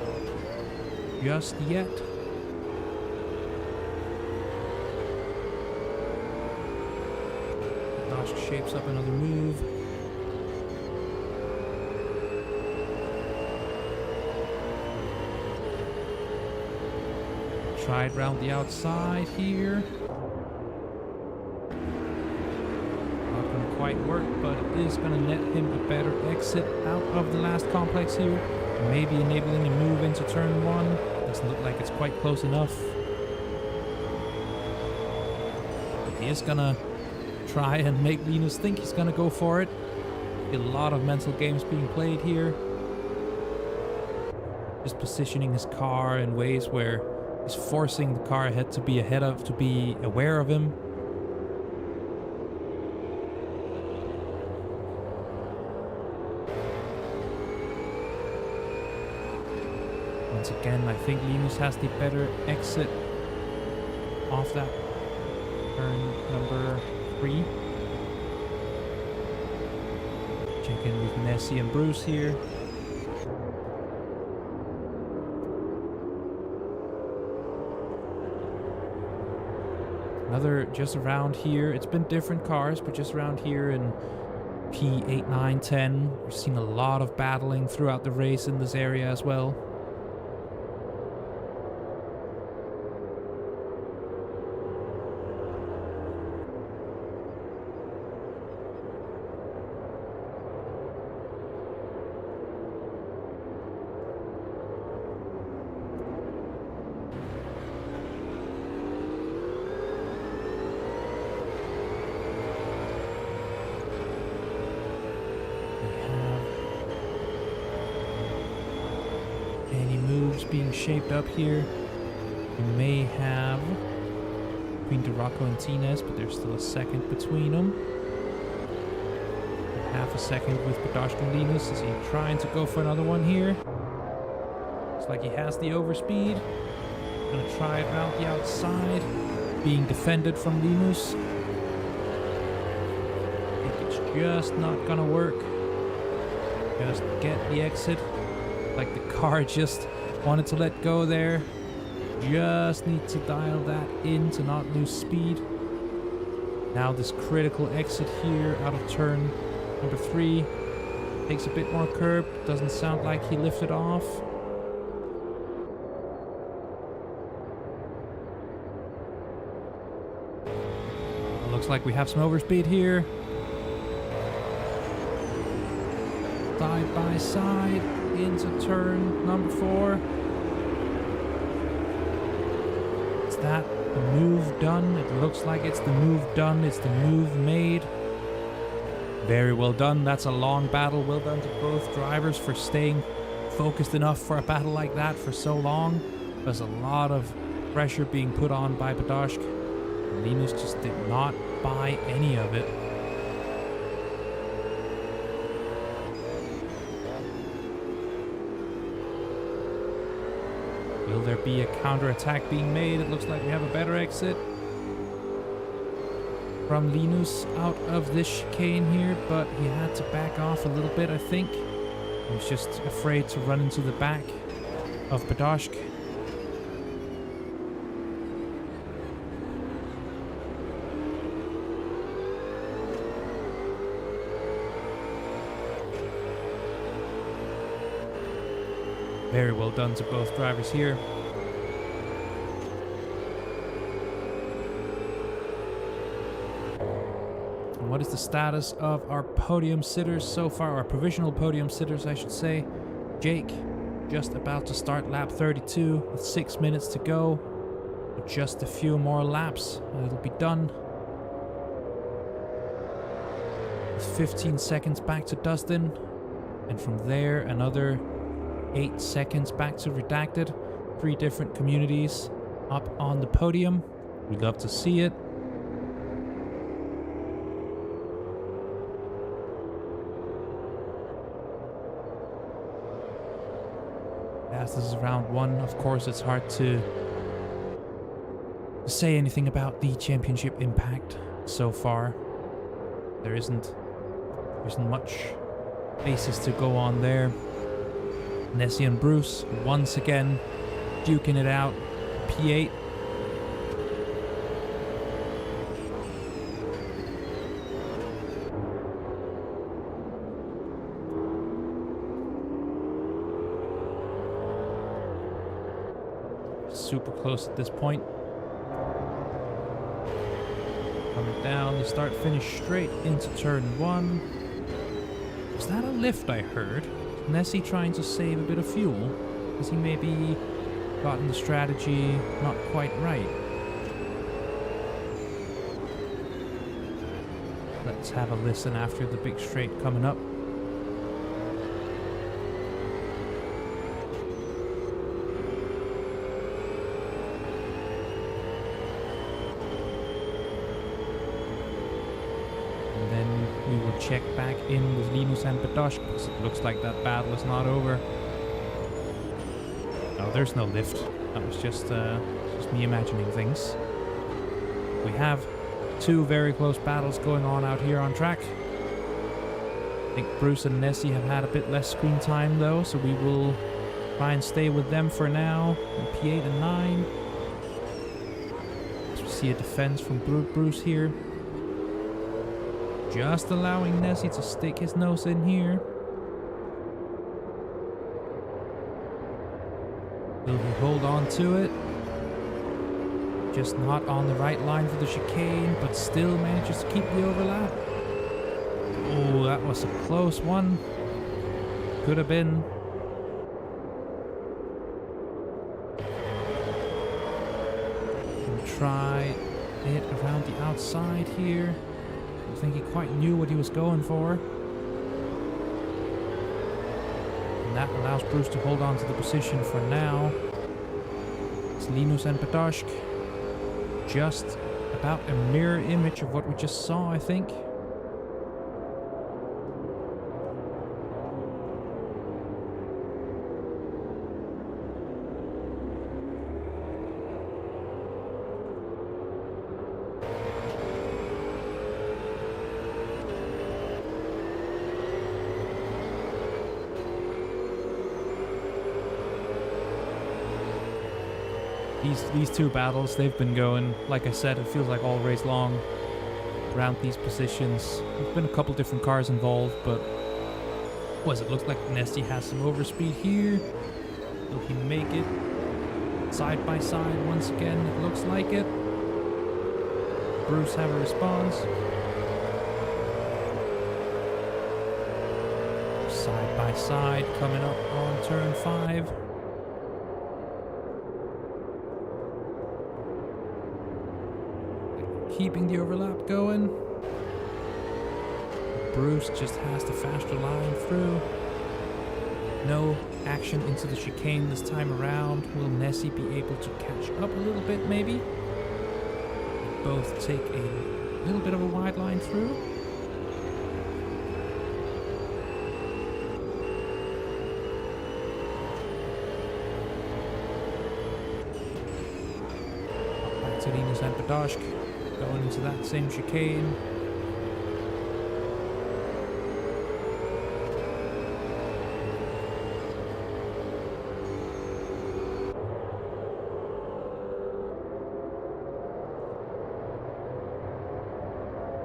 just yet. Dash shapes up another move. Tried round the outside here. Not going to quite work, but it is going to net him a better exit out of the last complex here. Maybe enabling a move into turn 1. Doesn't look like it's quite close enough. But he is going to try and make Linus think he's going to go for it. A lot of mental games being played here. Just positioning his car in ways where he's forcing the car ahead to be aware of him. Once again, I think Linus has the better exit off that turn number 3. Check in with Nessie and Bruce here. Another just around here. It's been different cars, but just around here in P8, 9, 10. We've seen a lot of battling throughout the race in this area as well. Being shaped up here. We may have between DeRocco and Tines, but there's still a second between them. Half a second with Badashk and Linus. Is he trying to go for another one here? Looks like he has the overspeed. Gonna try it around the outside. Being defended from Linus. I think it's just not gonna work. Just get the exit. Like the car just wanted to let go there. Just need to dial that in to not lose speed. Now this critical exit here out of turn number 3. Takes a bit more curb. Doesn't sound like he lifted off. Looks like we have some overspeed here. Side by side into turn number 4. Is that the move done? It looks like it's the move done. It's the move made. Very well done. That's a long battle. Well done to both drivers for staying focused enough for a battle like that for so long. There's a lot of pressure being put on by Badashk. Linus just did not buy any of it. Will there be a counter-attack being made? It looks like we have a better exit from Linus out of this chicane here, but he had to back off a little bit, I think. He was just afraid to run into the back of Badashk. Very well done to both drivers here. And what is the status of our podium sitters so far? Our provisional podium sitters, I should say. Jake, just about to start lap 32 with 6 minutes to go. With just a few more laps and it'll be done. With 15 seconds back to Dustin. And from there, another 8 seconds back to Redacted. 3 different communities up on the podium. We'd love to see it. As this is round 1, of course it's hard to say anything about the championship impact so far. There isn't much basis to go on there. Nessie and Bruce once again duking it out. P8. Super close at this point. Coming down the start finish straight into turn 1. Was that a lift I heard? Nessie trying to save a bit of fuel? Has he maybe gotten the strategy not quite right? Let's have a listen after the big straight coming up. Check back in with Linus and Badashk because it looks like that battle is not over. Oh, there's no lift. That was just me imagining things. We have 2 very close battles going on out here on track. I think Bruce and Nessie have had a bit less screen time though, so we will try and stay with them for now. And P8 and 9. So we see a defense from Bruce here. Just allowing Nessie to stick his nose in here. Will he hold on to it? Just not on the right line for the chicane, but still manages to keep the overlap. Oh, that was a close one. Could have been. And try it around the outside here. I think he quite knew what he was going for. And that allows Bruce to hold on to the position for now. It's Linus and Badashk. Just about a mirror image of what we just saw, I think. These 2 battles, they've been going, like I said, it feels like all race long around these positions. There's been a couple different cars involved, but it looks like Nessie has some overspeed here. Will he make it? Side by side once again, it looks like it. Bruce have a response. Side by side coming up on turn 5. Keeping the overlap going. Bruce just has the faster line through. No action into the chicane this time around. Will Nessie be able to catch up a little bit maybe? both take a little bit of a wide line through. Back to Linus and Badashk, going into that same chicane.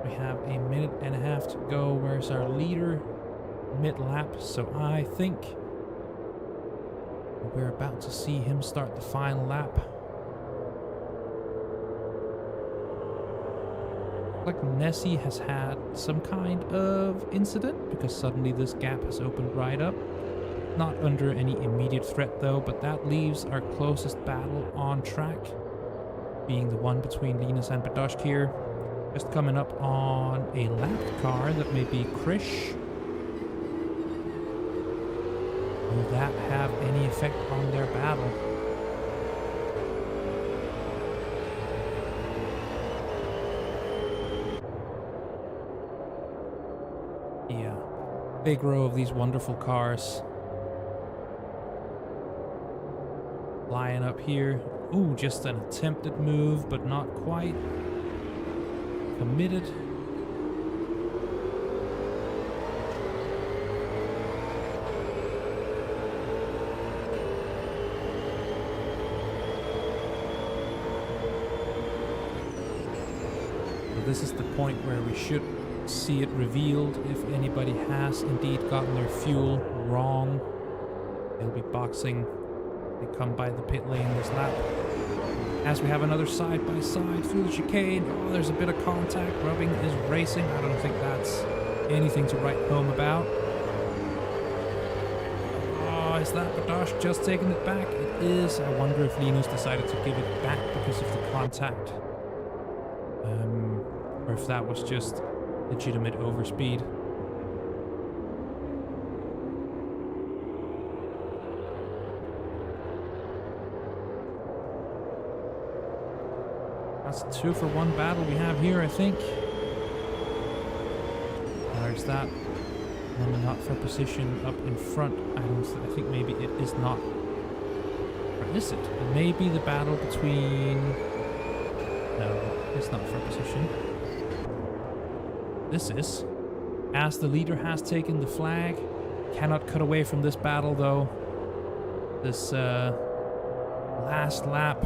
We have a minute and a half to go. Where's our leader? Mid-lap, so I think we're about to see him start the final lap. Like Nessie has had some kind of incident because suddenly this gap has opened right up. Not under any immediate threat though, but that leaves our closest battle on track, being the one between Linus and Badashk here. Just coming up on a lapped car that may be Krish. Will that have any effect on their battle? Yeah, big row of these wonderful cars. Flying up here. Ooh, just an attempted move, but not quite. Committed. So this is the point where we should see it revealed if anybody has indeed gotten their fuel wrong. They'll be boxing. They come by the pit lane this lap. As we have another side-by-side through the chicane. Oh, there's a bit of contact. Rubbing is racing. I don't think that's anything to write home about. Oh, is that Badashk just taking it back? It is. I wonder if Linus decided to give it back because of the contact. Or if that was just legitimate overspeed. That's a 2-for-1 battle we have here, I think. There's that. Running up for position up in front. I think maybe it is not. Or is it? It may be the battle between... No, it's not for position. This is. As the leader has taken the flag. Cannot cut away from this battle, though. This last lap.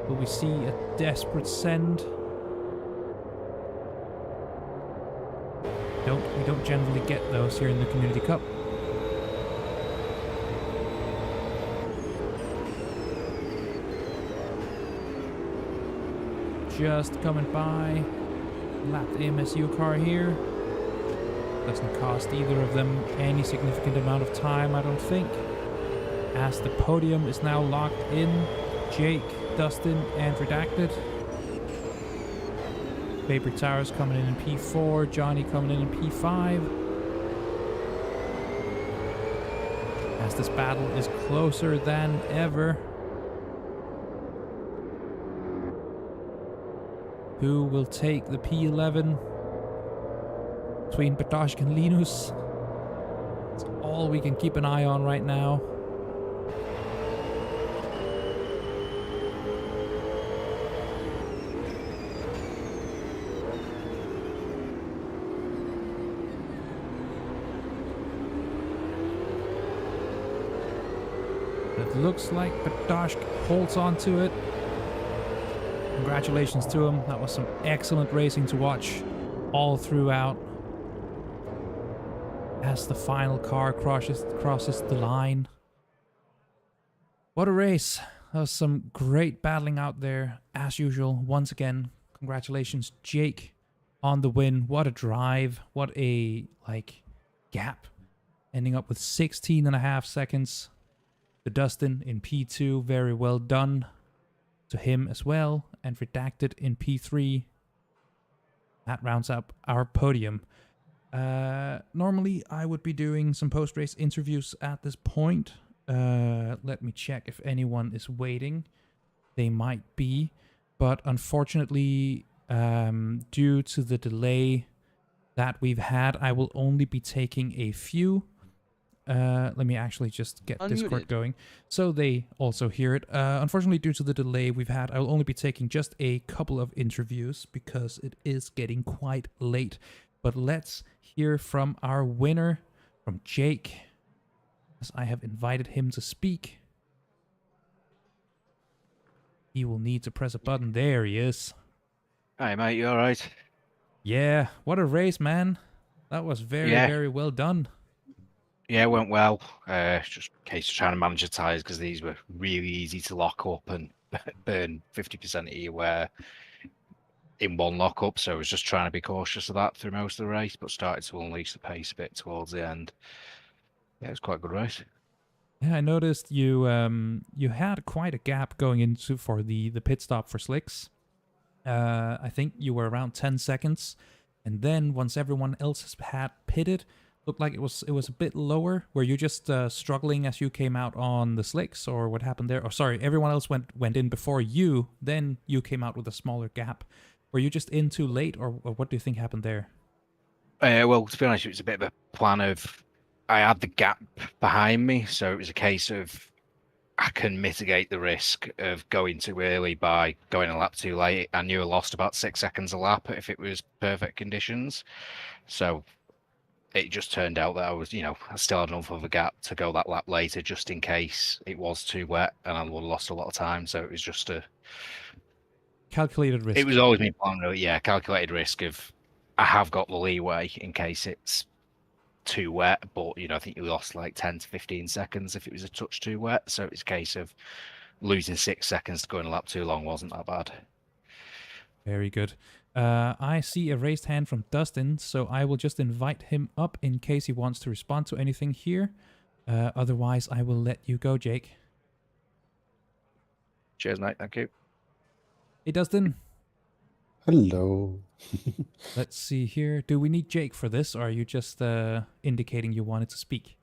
Will we see a desperate send? We don't generally get those here in the Community Cup. Just coming by. Lapped AMS2 car here. Doesn't cost either of them any significant amount of time, I don't think. As the podium is now locked in. Jake, Dustin, and Redacted. Paper Towers coming in P4, Johnny coming in P5. As this battle is closer than ever. Who will take the P11 between Badashk and Linus? It's all we can keep an eye on right now. It looks like Badashk holds on to it. Congratulations to him. That was some excellent racing to watch all throughout. As the final car crosses the line. What a race. That was some great battling out there as usual. Once again, congratulations Jake on the win. What a drive. What a gap. Ending up with 16.5 seconds. To Dustin in P2, very well done to him as well, and Redacted in P3. That rounds up our podium. Normally I would be doing some post-race interviews at this point. Let me check if anyone is waiting. They might be, but unfortunately Due to the delay that we've had, I will only be taking a few. Let me actually just get Discord Unmuted. going so they also hear it. Unfortunately, due to the delay we've had, I will only be taking just a couple of interviews because it is getting quite late. But let's hear from our winner, from Jake, as I have invited him to speak. He will need to press a button. There he is. Hi, mate. You all right? Yeah, what a race, man. That was very, very well done. Yeah, it went well. Just a case of trying to manage the tyres because these were really easy to lock up and burn 50% of your wear in one lockup. So I was just trying to be cautious of that through most of the race, but started to unleash the pace a bit towards the end. Yeah, it was quite a good race. Yeah, I noticed you had quite a gap going into for the pit stop for slicks. I think you were around 10 seconds, and then once everyone else had pitted, looked like it was a bit lower. Were you just struggling as you came out on the slicks, or what happened there? Oh, sorry, everyone else went in before you, then you came out with a smaller gap. Were you just in too late, or what do you think happened there? Well, to be honest, it was a bit of a plan of I had the gap behind me, so it was a case of I can mitigate the risk of going too early by going a lap too late. I knew I lost about 6 seconds a lap if it was perfect conditions. So it just turned out that I was, I still had enough of a gap to go that lap later just in case it was too wet and I would have lost a lot of time. So it was just Calculated risk. it was always my plan, really. Yeah, calculated risk of I have got the leeway in case it's too wet, but I think you lost like 10 to 15 seconds if it was a touch too wet. So it's a case of losing 6 seconds to going a lap too long wasn't that bad. Very good. I see a raised hand from Dustin, so I will just invite him up in case he wants to respond to anything here. Otherwise, I will let you go, Jake. Cheers, mate. Thank you. Hey, Dustin. Hello. Let's see here. Do we need Jake for this, or are you just indicating you wanted to speak?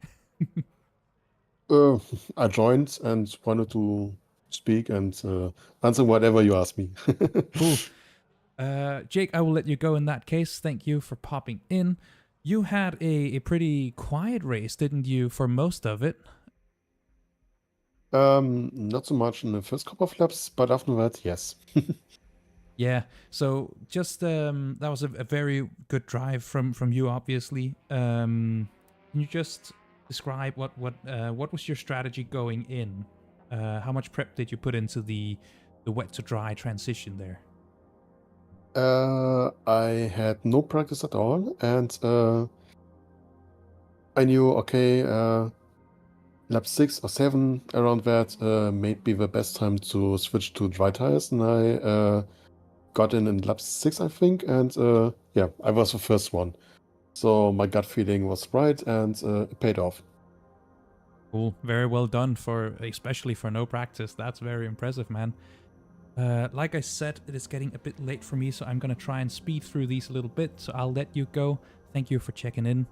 I joined and wanted to speak and answer whatever you ask me. Cool. Jake, I will let you go in that case. Thank you for popping in. You had a pretty quiet race, didn't you, for most of it? Not so much in the first couple of laps, but after that, yes. Yeah, so just that was a very good drive from you, obviously. Can you just describe what was your strategy going in? How much prep did you put into the wet to dry transition there? I had no practice at all, and I knew, okay, lap 6 or 7 around that may be the best time to switch to dry tires, and I got in lap 6, I think, and yeah, I was the first one. So my gut feeling was right, and it paid off. Cool, very well done especially for no practice. That's very impressive, man. Like I said, it is getting a bit late for me, so I'm gonna try and speed through these a little bit. So I'll let you go. Thank you for checking in.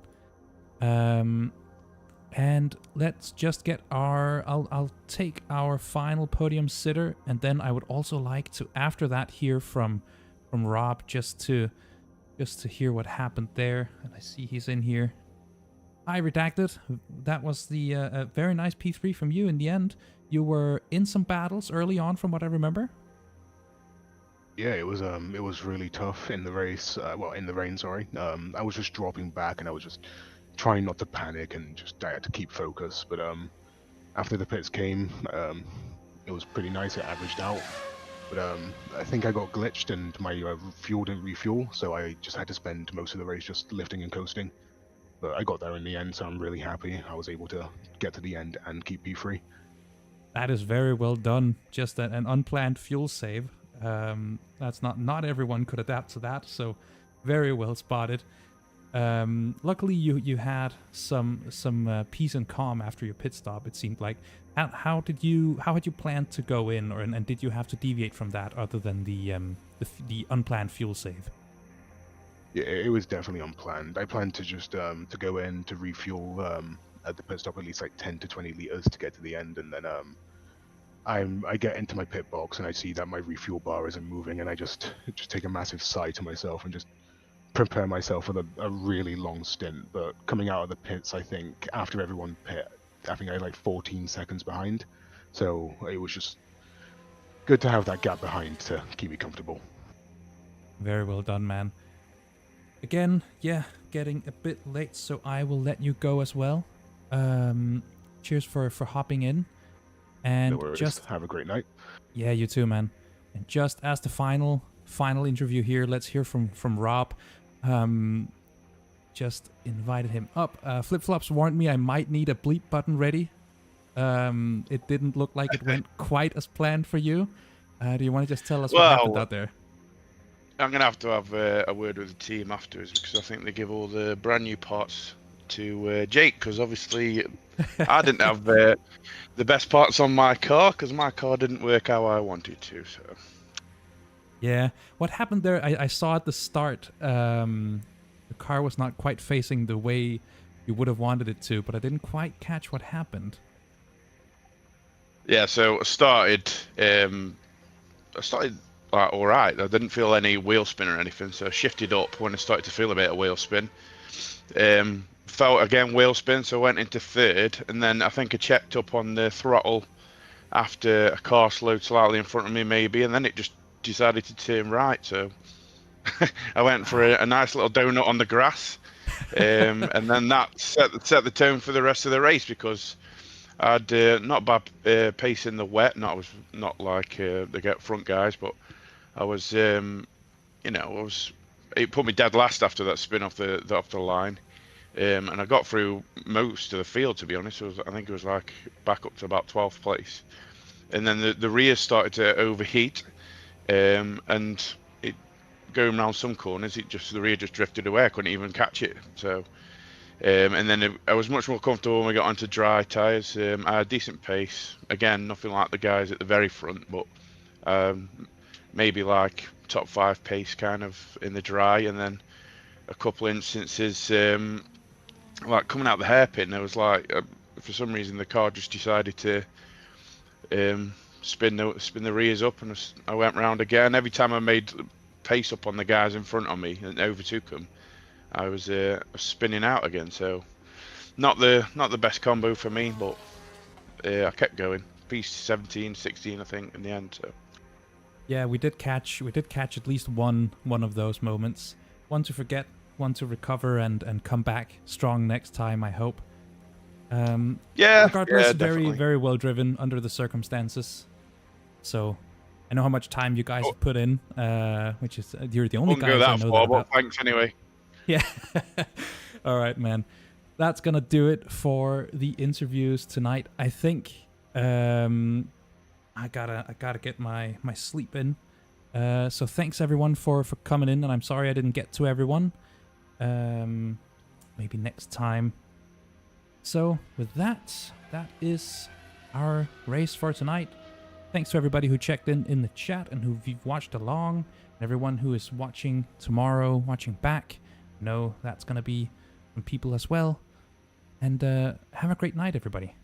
And let's just get I'll take our final podium sitter, and then I would also like to, after that, hear from Rob just to hear what happened there. And I see he's in here. Hi, Redacted. That was the very nice P3 from you in the end. You were in some battles early on, from what I remember. Yeah, it was really tough in the race. Well, in the rain, sorry. I was just dropping back, and I was just trying not to panic, and I had to keep focus. But after the pits came, it was pretty nice. It averaged out. But I think I got glitched, and my fuel didn't refuel, so I just had to spend most of the race just lifting and coasting. But I got there in the end, so I'm really happy. I was able to get to the end and keep P3. That is very well done. Just an unplanned fuel save. That's not everyone could adapt to that, so very well spotted. Luckily you had some peace and calm after your pit stop, it seemed like. How had you planned to go in, and did you have to deviate from that other than the unplanned fuel save? Yeah, it was definitely unplanned. I planned to just to go in to refuel at the pit stop at least like 10 to 20 liters to get to the end, and then I get into my pit box and I see that my refuel bar isn't moving, and I just take a massive sigh to myself and just prepare myself for a really long stint. But coming out of the pits, I think after everyone pit, I think I had like 14 seconds behind, so it was just good to have that gap behind to keep me comfortable. Very well done, man. Again, yeah, getting a bit late, so I will let you go as well. Cheers for hopping in. And No worries. just Have a great night. yeah, you too, man. And just as the final interview here, let's hear from Rob. Just invited him up. Flip Flops warned me I might need a bleep button ready. It didn't look like it went quite as planned for you. Do you want to just tell us what happened out there? I'm going to have a word with the team afterwards, because I think they give all the brand new parts to Jake, because obviously I didn't have the best parts on my car, because my car didn't work how I wanted to. So yeah, what happened there, I saw at the start, the car was not quite facing the way you would have wanted it to, but I didn't quite catch what happened. yeah, so I started like all right. I didn't feel any wheel spin or anything, so I shifted up when I started to feel a bit of wheel spin. Felt again wheel spin, so I went into third, and then I think I checked up on the throttle after a car slowed slightly in front of me maybe, and then it just decided to turn right, so I went for a nice little donut on the grass, and then that set the tone for the rest of the race, because I'd not bad pace in the wet. I was not like the front guys, but I was, it put me dead last after that spin off the line, and I got through most of the field, to be honest. I think it was like back up to about 12th place, and then the rear started to overheat, and it going around some corners, the rear just drifted away. I couldn't even catch it. So, and then I was much more comfortable when we got onto dry tyres. I had a decent pace. Again, nothing like the guys at the very front, but maybe like top 5 pace kind of in the dry, and then a couple instances like coming out the hairpin, there was like for some reason the car just decided to spin the rears up, and I went round again. Every time I made pace up on the guys in front of me and overtook them, I was spinning out again. So not the best combo for me, but I kept going. Piece 17, 16, I think, in the end. So yeah, we did catch at least one of those moments. One to forget, one to recover and come back strong next time, I hope. Regardless, very well driven under the circumstances. So I know how much time you guys have put in, which is you're the only guys I know that about. Thanks anyway. Yeah. All right, man. That's gonna do it for the interviews tonight. I think I gotta get my sleep in. So thanks everyone for coming in, and I'm sorry I didn't get to everyone. Maybe next time. So with that is our race for tonight. Thanks to everybody who checked in the chat and who've watched along, and everyone who is watching tomorrow, watching back. I know that's gonna be some people as well. And have a great night, everybody.